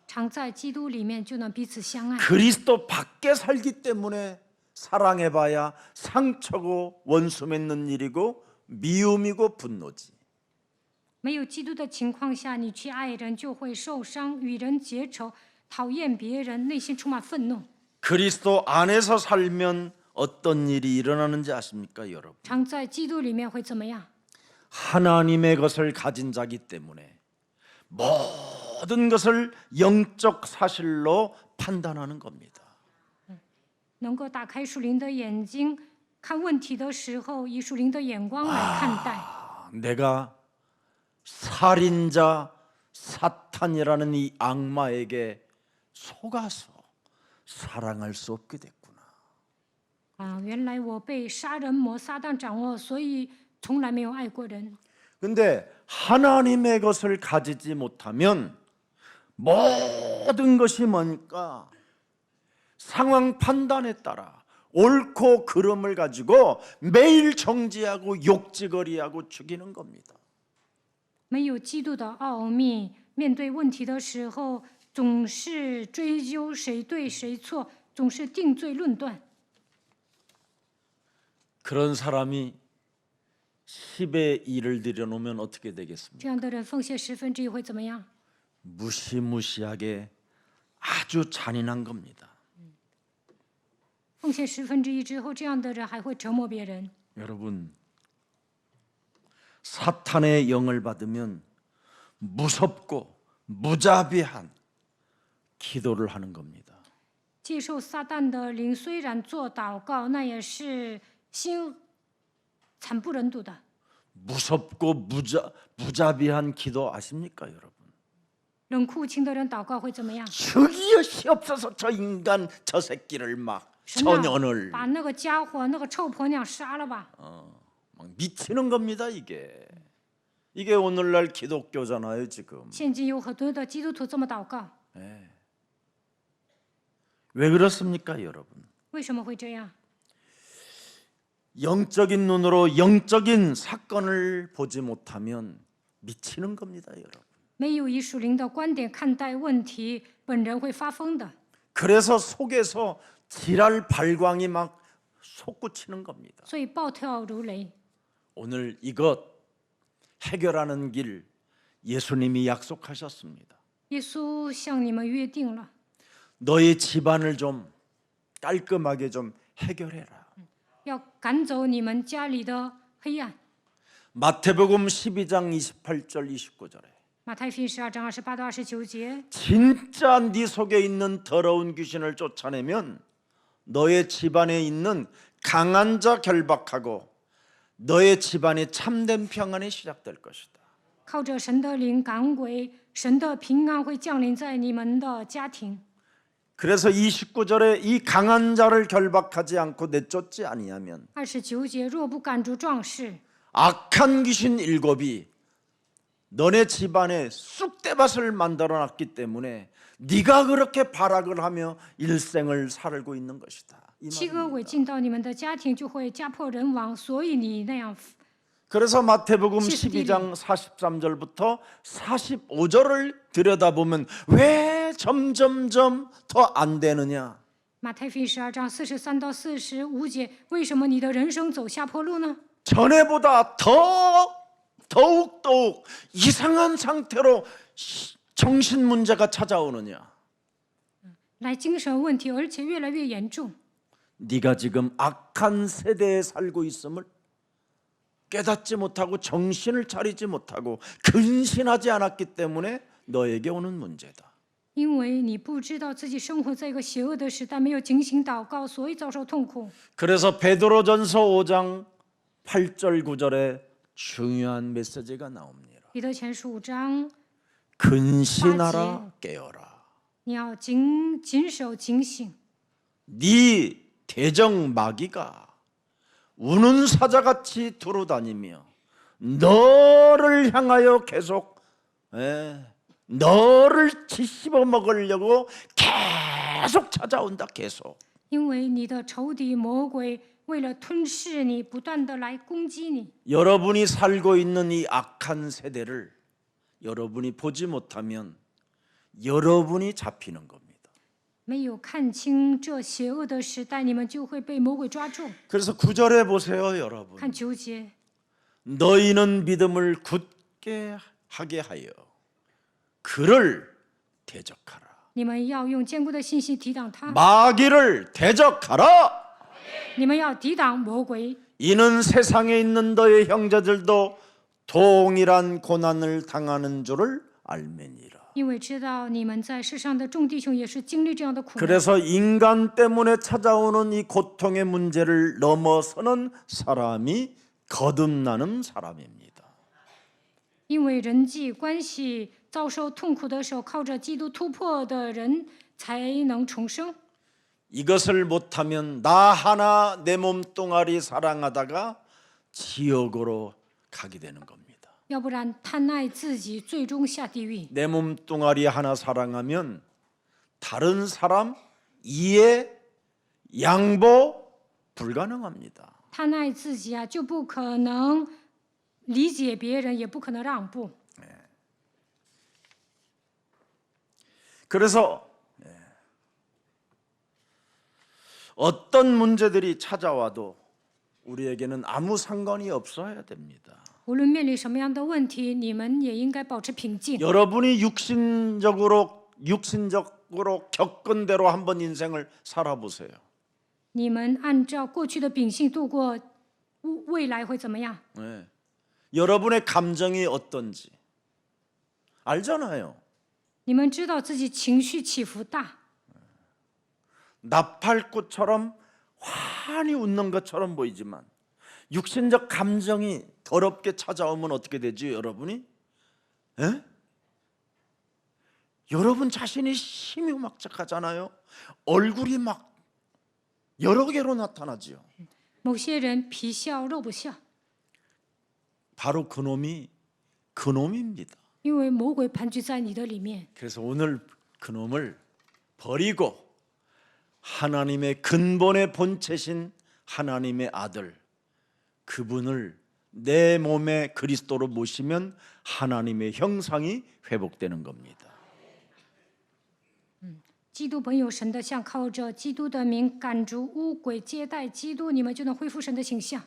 常在基督里面就能彼此相爱。 그리스도 밖에 살기 때문에 사랑해봐야 상처고 원수 맺는 일이고 미움이고 분노지. 没有基督的情况下，你去爱人就会受伤，与人结仇，讨厌别人，内心充满愤怒。 그리스도 안에서 살면 어떤 일이 일어나는지 아십니까, 여러분? 常在基督里面会怎么样？ 하나님의 것을 가진 자기 때문에 모든 것을 영적 사실로 판단하는 겁니다. 能够打开属灵的眼睛，看问题的时候，以属灵的眼光来看待。 내가 살인자 사탄이라는 이 악마에게 속아서 사랑할 수 없게 됐구나. 原来我被杀人魔撒旦掌握，所以从来没有爱过人。 근데 하나님의 것을 가지지 못하면 모든 것이 뭐니까 상황 판단에 따라 옳고 그름을 가지고 매일 정지하고 욕지거리하고 죽이는 겁니다. 没有基督的奥秘，面对问题的时候，总是追究谁对谁错，总是定罪论断。 그런 사람이 10의 1을 들여놓으면 어떻게 되겠습니까? 这样的人奉献1/10会怎么样？ 무시무시하게 아주 잔인한 겁니다. 奉献1/10之后，这样的人还会折磨别人。 여러분, 사탄의 영을 받으면 무섭고 무자비한 기도를 하는 겁니다. 接受撒旦的灵，虽然做祷告，那也是心惨不忍睹的。 무섭고 무자비한 기도 아십니까, 여러분? 冷酷无情的人祷告会怎么样？ 저기요 시옵소서 저 인간 저 새끼를 막 神啊 저년을 把那个家伙、那个臭婆娘杀了吧！ 막 미치는 겁니다. 이게 오늘날 기독교잖아요 지금. 现今有很多的基督徒这么祷告， 왜 그렇습니까, 여러분? 为什么会这样？ 영적인 눈으로 영적인 사건을 보지 못하면 미치는 겁니다, 여러분. 没有以属灵的观点看待问题，本人会发疯的。 그래서 속에서 지랄 발광이 막 솟구치는 겁니다. 所以暴跳如雷。 오늘 이것 해결하는 길 예수님이 약속하셨습니다. 耶稣向你们约定了， 너의 집안을 좀 깔끔하게 좀 해결해라. 要赶走你们家里的黑暗。 마태복음 12장 28절 29절에 马太福音12章28到29节， 진짜 네 속에 있는 더러운 귀신을 쫓아내면 너의 집안에 있는 강한 자 결박하고 너의 집안에 참된 평안이 시작될 것이다. 靠着神的灵赶鬼，神的平安会降临在你们的家庭。 그래서 29절에 이 강한 자를 결박하지 않고 내쫓지 아니하면 29节，若不赶逐壮士， 악한 귀신 7이 너네 집안에 쑥대밭을 만들어놨기 때문에 네가 그렇게 발악을 하며 일생을 살고 있는 것이다. 이 7个 말입니다. 鬼进到你们的家庭，就会家破人亡。所以你那样， 그래서 마태복음 시스템이. 12장 43절부터 45절을 들여다보면 왜 점점점 더 안 되느냐? 马太福音12章43到45节，为什么你的人生走下坡路呢？ 전에보다 더욱 이상한 상태로 정신 문제가 찾아오느냐? 来精神问题，而且越来越严重。 네가 지금 악한 세대에 살고 있음을 깨닫지 못하고 정신을 차리지 못하고 근신하지 않았기 때문에 너에게 오는 문제다. 因为你不知道自己生活在一个邪恶的时代，没有警醒祷告，所以遭受痛苦。 그래서 베드로전서 5장 8절 9절에 중요한 메시지가 나옵니다. 彼得前书5章， 근신하라 깨어라. 你要谨守警醒。 네 대적 마귀가 우는 사자같이 두루다니며 너를 향하여 계속 너를 씹어 먹으려고 계속 찾아온다. 계속. 因为你的仇敌魔鬼为了吞噬你，不断的来攻击你。 여러분이 살고 있는 이 악한 세대를 여러분이 보지 못하면 여러분이 잡히는 겁니다. 没有看清这邪恶的时代，你们就会被魔鬼抓住。 그래서 9절에 보세요, 여러분. 看9节， 너희는 믿음을 굳게 하게 하여 그를 대적하라. 你们要用坚固的信心抵挡他， 마귀를 대적하라. 你们要抵挡魔鬼。 이는 세상에 있는 너의 형제들도 동일한 고난을 당하는 줄을 알매니라. 因为知道你们在世上的众弟兄也是经历这样的苦难， 그래서 인간 때문에 찾아오는 이 고통의 문제를 넘어서는 사람이 거듭나는 사람입니다. 因为人际关系遭受痛苦的时候，靠着基督突破的人才能重生。 이것을 못하면 나 하나 내 몸뚱아리 사랑하다가 지옥으로 가게 되는 겁니다. 要不然贪爱自己，最终下地狱。 내 몸뚱아리 하나 사랑하면 다른 사람 이해 양보 불가능합니다. 贪爱自己啊，就不可能理解别人，也不可能让步。 그래서 어떤 문제들이 찾아와도 우리에게는 아무 상관이 없어야 됩니다. 无论面临什么样的问题，你们也应该保持平静。 여러분이 육신적으로 겪은 대로 한번 인생을 살아보세요. 你们按照过去的秉性度过，未来会怎么样？ 네. 여러분의 감정이 어떤지 알잖아요. 你们知道自己情绪起伏大， 나팔꽃처럼 환히 웃는 것처럼 보이지만 육신적 감정이 더럽게 찾아오면 어떻게 되지, 여러분이? 에? 여러분 자신이 힘이 막작하잖아요. 얼굴이 막 여러 개로 나타나지요. 某些人皮笑肉不笑， 바로 그놈입니다. 因为魔鬼盘踞在你的里面。 그래서 오늘 그놈을 버리고 하나님의 근본의 본체신 하나님의 아들, 그분을 내 몸에 그리스도로 모시면 하나님의 형상이 회복되는 겁니다. 基督本有神的像，靠着基督的名赶逐污鬼，接待基督，你们就能恢复神的形象。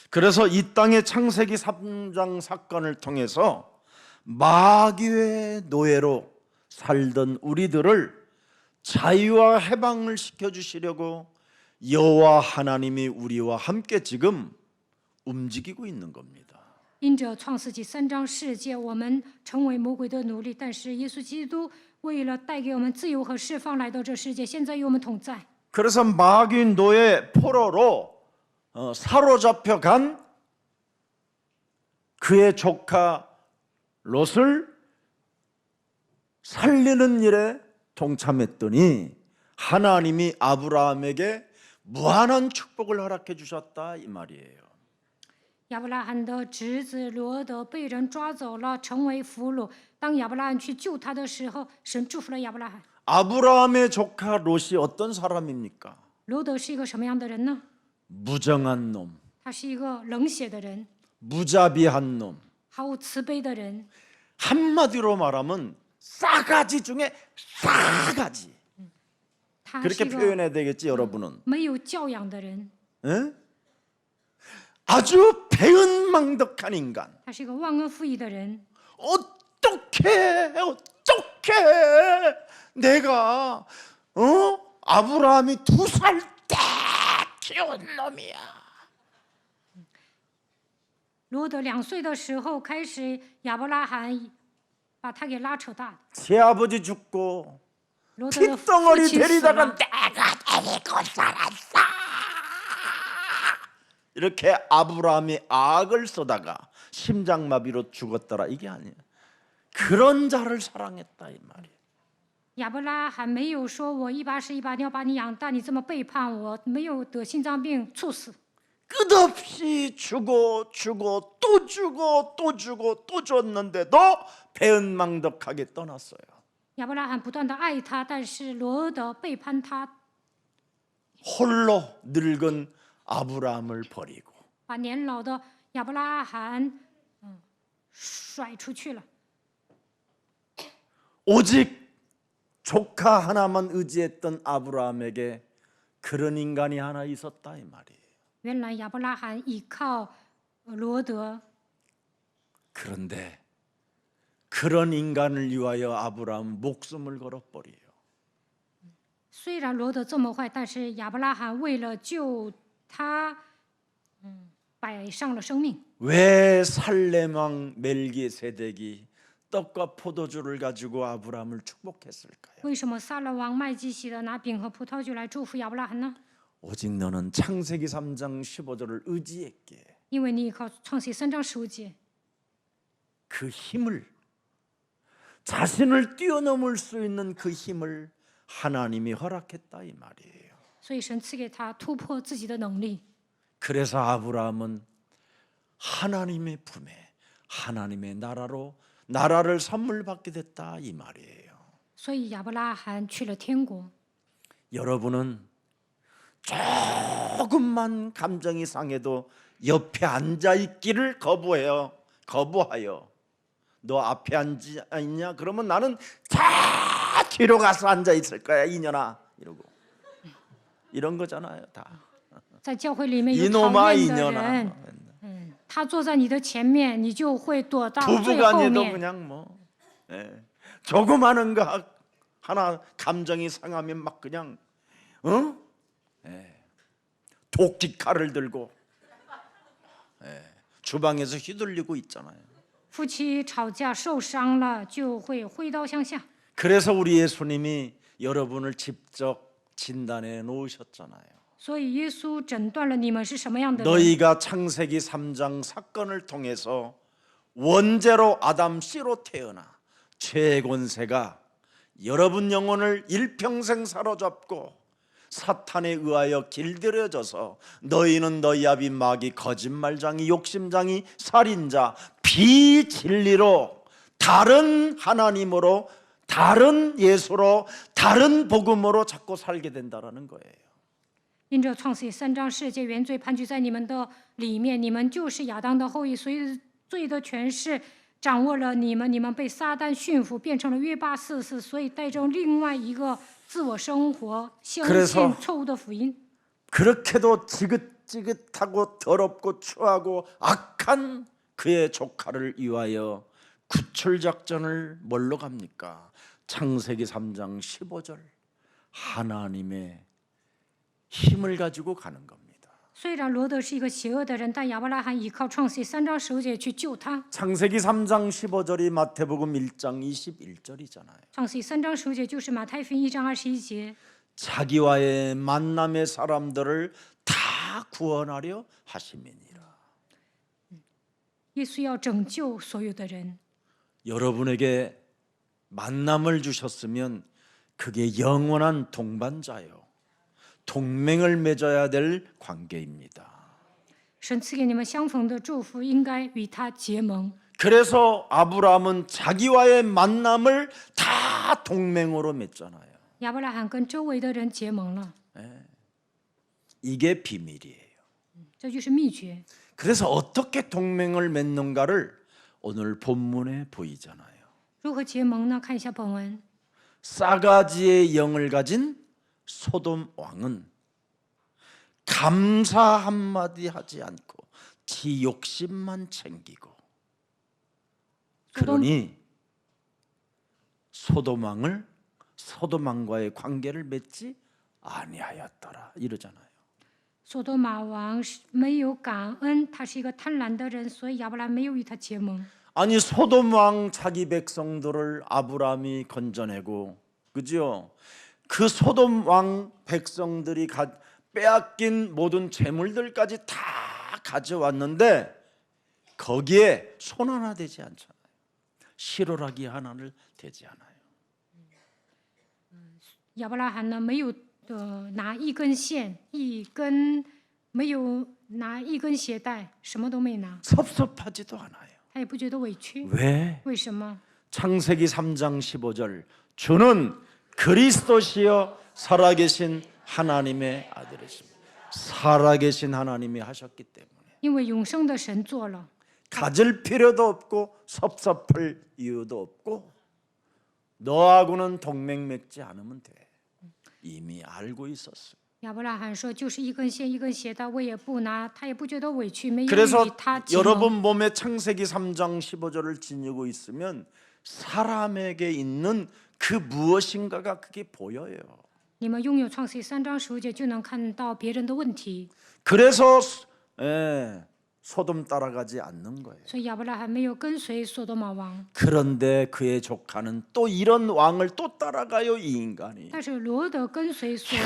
그래서 이 땅의 창세기 3장 사건을 통해서 마귀의 노예로 살던 우리들을 자유와 해방을 시켜주시려고 여호와 하나님이 우리와 함께 지금 움직이고 있는 겁니다. 因着创世纪3章世界，我们成为魔鬼的奴隶，但是耶稣基督为了带给我们自由和释放，来到这世界，现在与我们同在。 그래서 마귀 노예 포로로 사로잡혀간 그의 조카 롯을 살리는 일에 동참했더니 하나님이 아브라함에게 무한한 축복을 허락해 주셨다 이 말이에요. 亚伯拉罕的侄子罗德被人抓走了，成为俘虏。当亚伯拉罕去救他的时候，神祝福了亚伯拉罕。 아브라함의 조카 롯이 어떤 사람입니까? 罗德是一个什么样的人呢？ 무정한 놈, 他是一个冷血的人， 무자비한 놈. 毫无慈悲的人。 한마디로 말하면 싸가지 중에 싸가지. 他是 그렇게 一个 표현해야 되겠지 여러분은. 没有教养的人， 에? 아주 배은망덕한 인간. 他是一个忘恩负义的人。 어떻게 내가 아브라함이 2살 때 키운 놈이야. 罗德2岁的时候开始，亚伯拉罕把他给拉扯大的。 제 아버지 죽고 罗德的父 핏덩어리 亲死 데리다가 了， 내가 데리고 살았어. 이렇게 아브라함이 악을 쏘다가 심장마비로 죽었더라 이게 아니야. 그런 자를 사랑했다 이 말이야. 亚伯拉罕没有说我一把屎一把尿把你养大，你这么背叛我，没有得心脏病猝死。 끝없이 주고 또 주고 또 주고 또 줬는데도 배은망덕하게 떠났어요. 亚伯拉罕不断的爱他，但是罗德背叛他， 홀로 늙은 아브라함을 버리고 把年老的亚伯拉罕甩出去了。 오직 조카 하나만 의지했던 아브라함에게 그런 인간이 하나 있었다 이 말이에요. 原来亚伯拉罕依靠罗德， 그런데 그런 인간을 위하여 아브라함 목숨을 걸어버려요. 虽然罗德这么坏，但是亚伯拉罕为了救他，摆上了生命。 왜 살렘왕 멜기세덱이 떡과 포도주를 가지고 아브라함을 축복했을까요? 为什么撒勒王麦基洗德拿饼和葡萄酒来祝福亚伯拉罕呢？ 오직 너는 창세기 3장 15절을 의지했기에 因为你依靠创世3章15节， 그 힘을 자신을 뛰어넘을 수 있는 그 힘을 하나님이 허락했다 이 말이에요. 所以神赐给他突破自己的能力。 그래서 아브라함은 하나님의 품에 하나님의 나라를 선물 받게 됐다 이 말이에요. 所以亚伯拉罕去了天国。 여러분은 조금만 감정이 상해도 옆에 앉아 있기를 거부하여 너 앞에 앉아 있냐? 그러면 나는 다 뒤로 가서 앉아 있을 거야 이년아 이러고 이런 거잖아요 다. 在教会里面有 이놈아 讨厌的 이년아. 人，他坐在你的前面，你就会躲到最后 부부간에도 面。 그냥 뭐 조그마한 거 하나 감정이 상하면 막 그냥 독직칼을 들고 주방에서 휘둘리고 있잖아요. 夫妻吵架受伤了，就会挥刀相向。 그래서 우리 예수님이 여러분을 직접 진단해 놓으셨잖아요. 所以耶稣诊断了你们是什么样的人。 너희가 창세기 3장 사건을 통해서 원죄로 아담 씨로 태어나 죄의 권세가 여러분 영혼을 일평생 사로잡고 사탄에 의하여 길들여져서 너희는 너희 아비 마귀 거짓말장이 욕심장이 살인자 비진리로 다른 하나님으로 다른 예수로 다른 복음으로 자꾸 살게 된다라는 거예요. 因着创世记3章世界原罪盘踞在你们的里面，你们就是亚当的后裔，所以罪的权势掌握了你们，你们被撒旦驯服，变成了约巴四世，所以带着另外一个自我生活，相信错误的福音。 그렇게도 지긋지긋하고 더럽고 추하고 악한 그의 조카를 위하여 구출 작전을 뭘로 갑니까? 창세기 3장 15절 하나님의 힘을 가지고 가는 겁니다. 虽然罗德是一个邪恶的人，但亚伯拉罕依靠创世记3章15节去救他。 창세기 3장 15절이 마태복음 1장 21절이잖아요. 创世记3章15节就是马太福音1章21节。 자기와의 만남의 사람들을 다 구원하려 하심이니라. 耶稣要拯救所有的人。 여러분에게 만남을 주셨으면 그게 영원한 동반자요. 동맹을 맺어야 될 관계입니다. 神赐给你们相逢的祝福，应该与他结盟。 그래서 아브라함은 자기와의 만남을 다 동맹으로 맺잖아요. 亚伯拉罕跟周围的人结盟了， 이게 비밀이에요. 这就是秘诀。 그래서 어떻게 동맹을 맺는가를 오늘 본문에 보이잖아요. 如何结盟呢？看一下本文。 싸가지의 영을 가진 소돔 왕은 감사 한마디 하지 않고 지 욕심만 챙기고 그러니 소돔 왕과의 관계를 맺지 아니하였더라 이러잖아요. 索多玛王是没有感恩，他是一个贪婪的人，所以亚伯拉罕没有与他结盟。 아니 소돔 왕 자기 백성들을 아브라함이 건져내고 그죠? 그 소돔 왕 백성들이 빼앗긴 모든 재물들까지 다 가져왔는데 거기에 손 하나 대지 않잖아요. 실오라기 하나를 대지 않아요. 亚伯拉罕呢，没有拿一根线，没有拿一根鞋带，什么都没拿， 섭섭하지도 않아요. 他也不觉得委屈。 왜? 为什么？ 창세기 3장 15절 주는 그리스도시여 살아계신 하나님의 아들이십니다. 살아계신 하나님이 하셨기 때문에 因为永生的神做了， 가질 필요도 없고 섭섭할 이유도 없고 너하고는 동맹 맺지 않으면 돼. 이미 알고 있었어요. 亚伯拉罕说，就是一根线一根鞋带，我也不拿，他也不觉得委屈，没有 그래서 与他结盟。 여러분 몸에 창세기 3장 15절을 지니고 있으면 사람에게 있는 그 무엇인가가 그게 보여요. 你们拥有创世记3章15节，就能看到别人的问题。 그래서 소돔 따라가지 않는 거예요. 所以亚伯拉罕没有跟随索多玛王， 그런데 그의 조카는 또 이런 왕을 또 따라가요 이 인간이. 但是罗德跟随索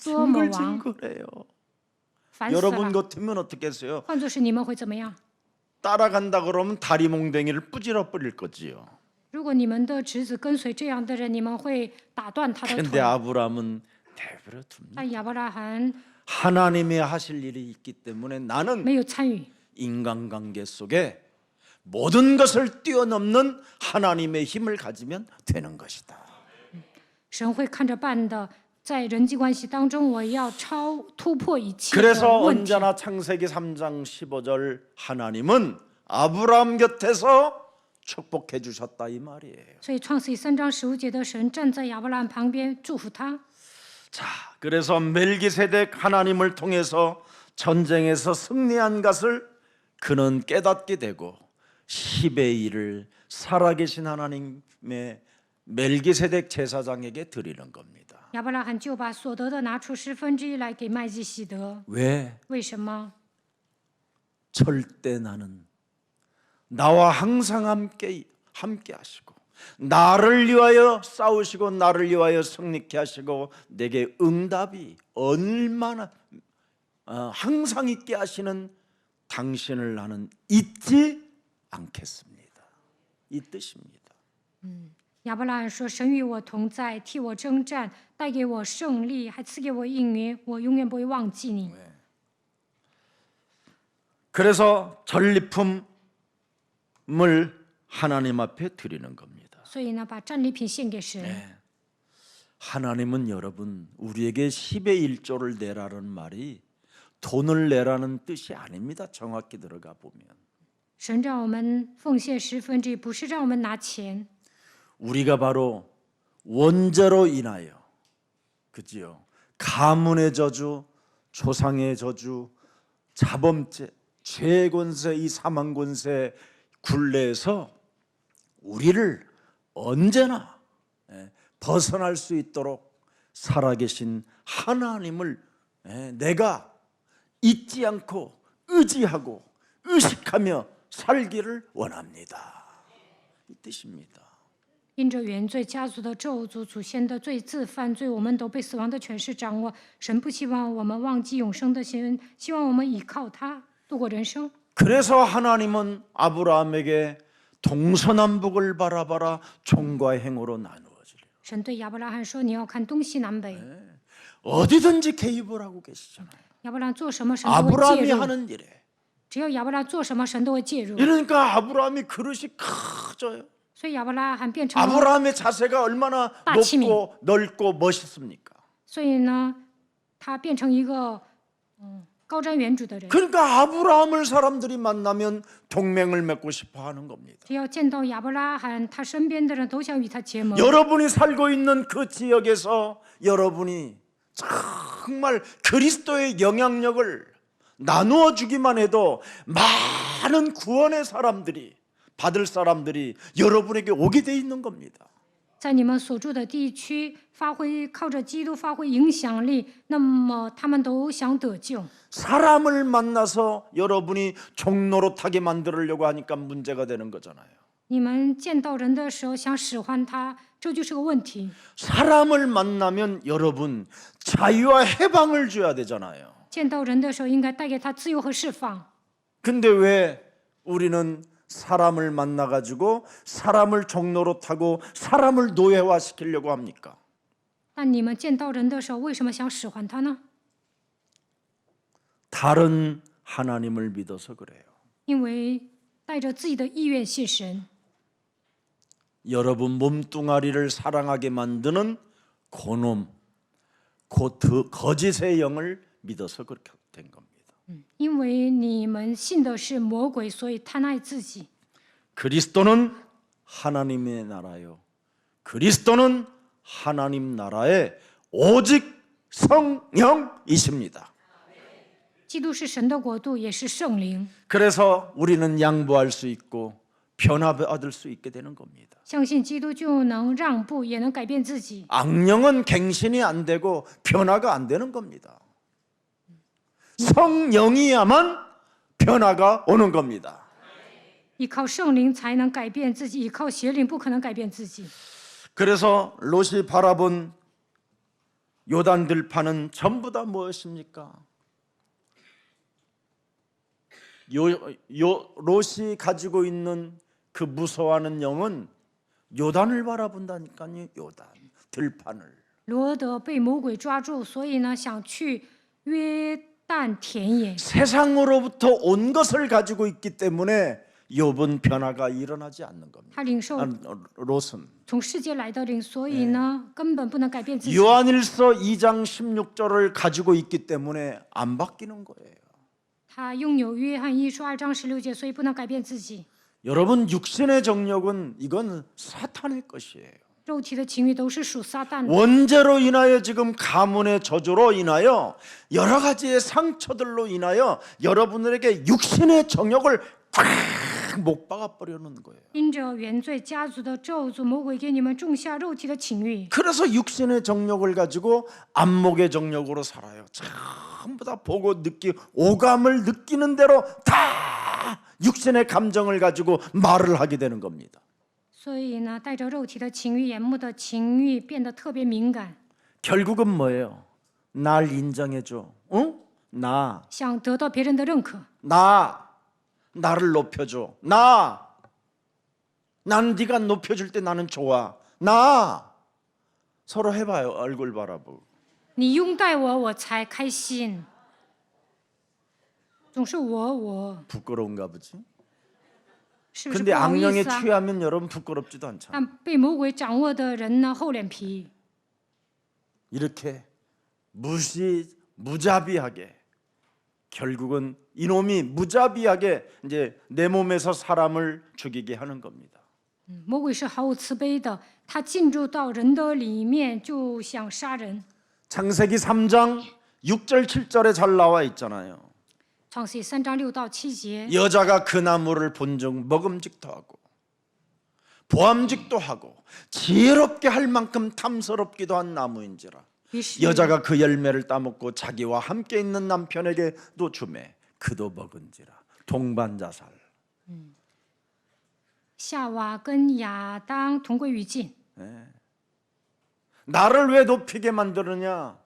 多玛王， 징글징글해요. 烦死 여러분 了。 같으면 어떻게 했어요? 换作是你们会怎么样？ 따라간다 그러면 다리 몽댕이를 뿌질러 버릴 거지요. 如果你们的侄子跟随这样的人，你们会打断他的 근데 腿。 아브라함은 내버려 둡니다. 但亚伯拉罕 하나님이 하실 일이 있기 때문에 나는 没有参与， 인간관계 속에 모든 것을 뛰어넘는 하나님의 힘을 가지면 되는 것이다. 神会看着办的。在人际关系当中，我要突破一切 그래서 的问题。 언제나 창세기 3장 15절 하나님은 아브라함 곁에서 축복해 주셨다 이 말이에요. 所以创世记3章15节的神站在亚伯拉罕旁边祝福他。 자, 그래서 멜기세덱 하나님을 통해서 전쟁에서 승리한 것을 그는 깨닫게 되고 10의 1을 살아계신 하나님의 멜기세덱 제사장에게 드리는 겁니다. 亚伯拉罕就把所得的拿出1/10来给麦基洗德。 왜? 为什么？ 절대 나는 나와 항상 함께 하시고 나를 위하여 싸우시고 나를 위하여 승리케 하시고 내게 응답이 얼마나 항상 있게 하시는 당신을 나는 잊지 않겠습니다. 이 뜻입니다. 亚伯拉罕说：“神与我同在，替我征战，带给我胜利，还赐给我应允，我永远不会忘记你。” 그래서 전리품을 하나님 앞에 드리는 겁니다. 所以呢，把战利品献给神。 네. 하나님은 여러분 우리에게 10의 1조를 내라는 말이 돈을 내라는 뜻이 아닙니다. 정확히 들어가 보면 神让我们奉献1/10，不是让我们拿钱， 우리가 바로 원죄로 인하여 그지요? 가문의 저주, 조상의 저주, 자범죄, 죄의 권세, 이 사망 권세 굴레에서 우리를 언제나 벗어날 수 있도록 살아계신 하나님을 내가 잊지 않고 의지하고 의식하며 살기를 원합니다. 이 뜻입니다. 因着原罪、家族的咒诅、祖先的罪自犯罪，我们都被死亡的权势掌握。神不希望我们忘记永生的神，希望我们依靠他度过人生。 그래서 하나님은 아브라함에게 동서남북을 바라봐라 총과 행으로 나누어지리라. 神对亚伯拉罕说：“你要看东西南北。 어디든지 개입을 하고 계시잖아요. 亚伯拉罕做什么，神都会介 아브라함이 入。 하는 일에. 只要亚伯拉罕做什么，神都会介入。 이러니까 아브라함이 그릇이 커져요. 所以亚伯拉罕变成了， 아브라함의 자세가 얼마나 빠침이. 높고 넓고 멋있습니까? 所以呢，他变成一个高瞻远瞩的人。 그러니까 아브라함을 사람들이 만나면 동맹을 맺고 싶어 하는 겁니다. 只要见到亚伯拉罕，他身边的人都想与他结盟。 여러분이 살고 있는 그 지역에서 여러분이 정말 그리스도의 영향력을 나누어 주기만 해도 많은 구원의 사람들이 받을 사람들이 여러분에게 오게 돼 있는 겁니다. 在你们所住的地区靠着基督发挥影响力，那么他们都想得救。 사람을 만나서 여러분이 종노릇하게 만들려고 하니까 문제가 되는 거잖아요. 你们见到人的时候想使唤他，这就是个问题。 사람을 만나면 여러분 자유와 해방을 줘야 되잖아요. 见到人的时候应该带给他自由和释放。 근데 왜 우리는 사람을 만나 가지고 사람을 종노릇하고 사람을 노예화 시키려고 합니까? 但你们见到人的时候，为什么想使唤他呢？ 다른 하나님을 믿어서 그래요. 因为带着自己的意愿信神。 여러분 몸뚱아리를 사랑하게 만드는 고놈, 거짓의 영을 믿어서 그렇게 된 겁니다. 因为你们信的是魔鬼，所以贪爱自己。 그리스도는 하나님의 나라요. 그리스도는 하나님 나라의 오직 성령이십니다. 基督是神的国度，也是圣灵。 그래서 우리는 양보할 수 있고 변화받을 수 있게 되는 겁니다. 相信基督就能让步，也能改变自己。 악령은 갱신이 안 되고 변화가 안 되는 겁니다. 성령이야만 변화가 오는 겁니다. 依靠圣灵才能改变自己，依靠邪灵不可能改变自己。 그래서 롯이 바라본 요단 들판은 전부 다 무엇입니까? 롯이 가지고 있는 그 무서워하는 영은 요단을 바라본다니까요. 요단 들판을. 罗德被魔鬼抓住，所以呢，想去约旦田野。 세상으로부터 온 것을 가지고 있기 때문에 욥은 변화가 일어나지 않는 겁니다. 他领受 롯은 从世界来的灵，所以呢，根本不能改变自己。 요한일서 2장 16절을 가지고 있기 때문에 안 바뀌는 거예요. 他拥有约翰一书2章16节，所以不能改变自己。 여러분 육신의 정욕은 이건 사탄의 것이에요. 肉体的情欲都是属撒旦的。 원죄로 인하여 지금 가문의 저주로 인하여 여러 가지의 상처들로 인하여 여러분들에게 육신의 정욕을 꽉 못 박아 버리는 거예요. 因着原罪、家族的咒诅，魔鬼给你们种下肉体的情欲， 그래서 육신의 정욕을 가지고 안목의 정욕으로 살아요. 전부 다 보고 오감을 느끼는 대로 다 육신의 감정을 가지고 말을 하게 되는 겁니다. 所以呢，带着肉体的情欲、眼目的情欲，变得特别敏感， 결국은 뭐예요? 날 인정해줘. 응? 나 想得到别人的认可。 나를 높여줘. 난 네가 높여줄 때 나는 좋아. 서로 해봐요. 얼굴 바라보고. 你拥戴我，我才开心。总是我， 부끄러운가 보지? 是不是 근데 不好意 악령에 思啊？ 취하면 여러분 부끄럽지도 않잖아. 但被魔鬼掌握的人呢，厚脸皮。 이렇게 무자비하게 결국은 이놈이 무자비하게 이제 내 몸에서 사람을 죽이게 하는 겁니다. 魔鬼是毫无慈悲的，他进入到人的里面就想杀人。 창세기 3장 6절 7절에 잘 나와 있잖아요. 创世记3章6到7节， 여자가 그 나무를 본즉 먹음직도 하고 보암직도 하고 지혜롭게 할 만큼 탐스럽기도 한 나무인지라. 于是 여자가 그 열매를 따먹고 자기와 함께 있는 남편에게도 주매 그도 먹은지라. 동반자살. 夏娃跟亚当同归于尽。 나를 왜 높이게 만드느냐?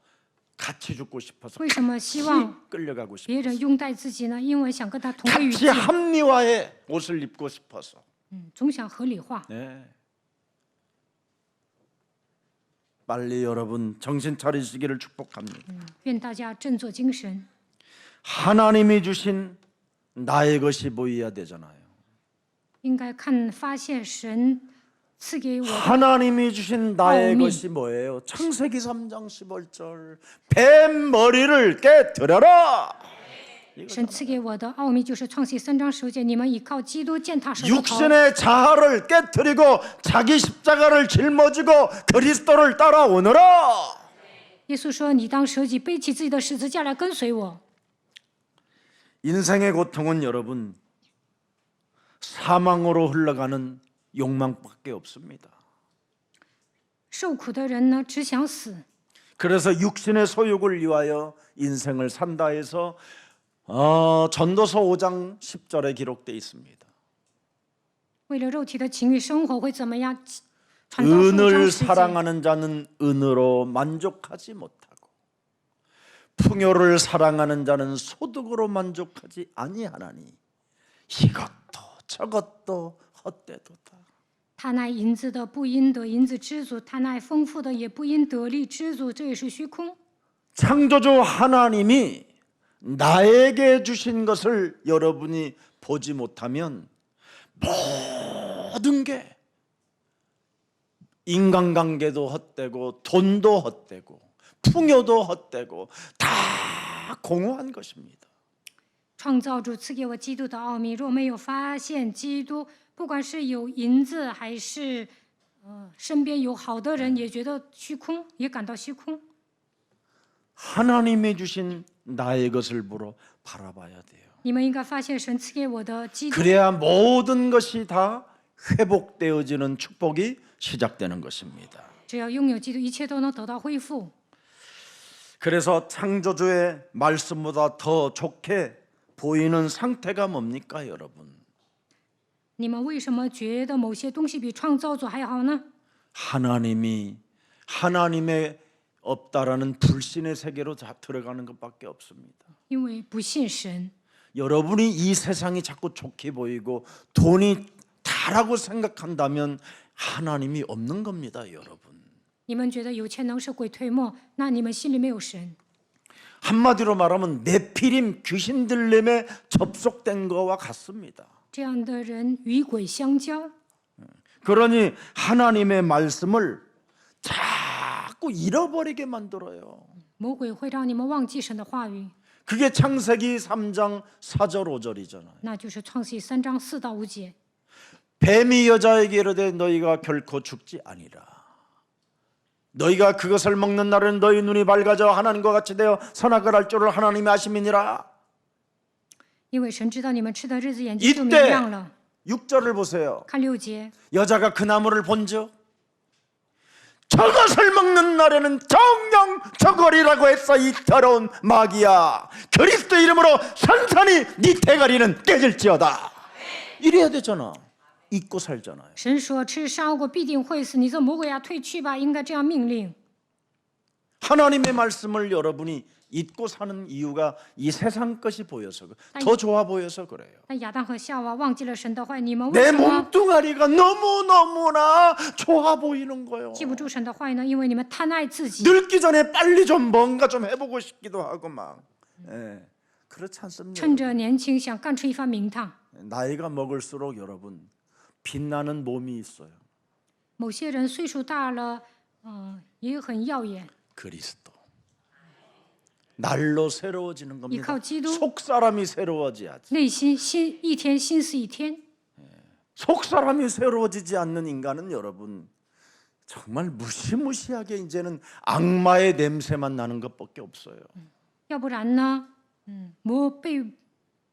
같이 죽고 싶어서 为什么希望 같이 끌려가고 别 싶어서 人拥戴自己呢？因为想跟他同归于 같이 尽， 합리화해 옷을 입고 싶어서. 总想合理化。 네. 빨리 여러분 정신 차리시기를 축복합니다. 愿大家振作精神。 하나님이 주신 나의 것이 보여야 되잖아요. 应该发现神赐给我的 하나님이 주신 나의 아우미. 것이 뭐예요? 창세기 3장 15절 뱀 머리를 깨뜨려라. 神赐给我的奥秘，就是创世记3章15节，你们倚靠基督践踏蛇的头。 육신의 자아를 깨뜨리고 자기 십자가를 짊어지고 그리스도를 따라오너라. 耶稣说：“你当舍己，背起自己的十字架来跟随我。” 인생의 고통은 여러분 사망으로 흘러가는 욕망밖에 없습니다. 受苦的人呢，只想死。 그래서 육신의 소욕을 위하여 인생을 산다 해서 전도서 5장 10절에 기록되어 있습니다. 为了肉体的情欲生活会怎么样？传道书5章 은을 10节。 사랑하는 자는 은으로 만족하지 못하고 풍요를 사랑하는 자는 소득으로 만족하지 아니하나니 이것도 저것도 헛되도다. 他爱银子的不因得银子知足，他爱丰富的也不因得利知足，这也是虚空。 창조주 하나님이 나에게 주신 것을 여러분이 보지 못하면 모든 게 인간관계도 헛되고 돈도 헛되고 풍요도 헛되고 다 공허한 것입니다. 创造主赐给我基督的奥秘，若没有发现基督，不管是有银子还是身边有好的人，也觉得虚空，也感到虚空。 하나님이 주신 나의 것을 보러 바라봐야 돼요. 你们应该发现神赐给我的基督， 그래야 모든 것이 다 회복되어지는 축복이 시작되는 것입니다. 只要拥有基督，一切都能得到恢复。 그래서 창조주의 말씀보다 더 좋게 보이는 상태가 뭡니까, 여러분? 你们为什么觉得某些东西比创造主还好呢？ 하나님의 없다라는 불신의 세계로 들어가는 것밖에 없습니다. 因为不信神。 여러분이 이 세상이 자꾸 좋게 보이고 돈이 다라고 생각한다면 하나님이 없는 겁니다, 여러분. 你们觉得有钱能使鬼推磨，那你们心里没有神。 한마디로 말하면 네피림 귀신 들림에 접속된 거와 같습니다. 这样的人与鬼相交， 그러니 하나님의 말씀을 자꾸 잃어버리게 만들어요. 魔鬼会让你们忘记神的话语， 그게 창세기 3장 4절 5절이잖아요. 那就是创世记3章4到5节。 뱀이 여자에게 이르되 너희가 결코 죽지 아니라 너희가 그것을 먹는 날은 너희 눈이 밝아져 하나님과 같이 되어 선악을 알 줄을 하나님이 아심이니라. 因为神知道你们吃的日子，眼睛就明 이때 亮了。 6절을 보세요. 看6节， 여자가 그 나무를 본즉 저것을 먹는 날에는 정령 저거리라고 했어. 이 더러운 마귀야, 그리스도 이름으로 산산이 네 대가리는 깨질지어다. 이래야 되잖아. 잊고 살잖아요. 神说吃伤果必定会死，你这魔鬼呀，退去吧，应该这样命令。 하나님의 말씀을 여러분이 잊고 사는 이유가 이 세상 것이 보여서 더 좋아 보여서 그래요. 但亚当和夏娃忘记了神的话，你们为 내 什么 몸뚱아리가 너무너무나 좋아 보이는 거예요. 记不住神的话语呢？因为你们贪爱自己， 늙기 전에 빨리 좀 뭔가 좀 해보고 싶기도 하고 막. 그렇지 않습니까? 趁着年轻想干出一番名堂。 나이가 먹을수록 여러분 빛나는 몸이 있어요. 某些人岁数大了，也很耀眼， 그리스도. 날로 새로워지는 겁니다. 依靠基督 속 사람이 새로워져야지. 内心一天心思一天。 속 사람이 새로워지지 않는 인간은 여러분 정말 무시무시하게 이제는 악마의 냄새만 나는 것밖에 없어요. 要不然呢，被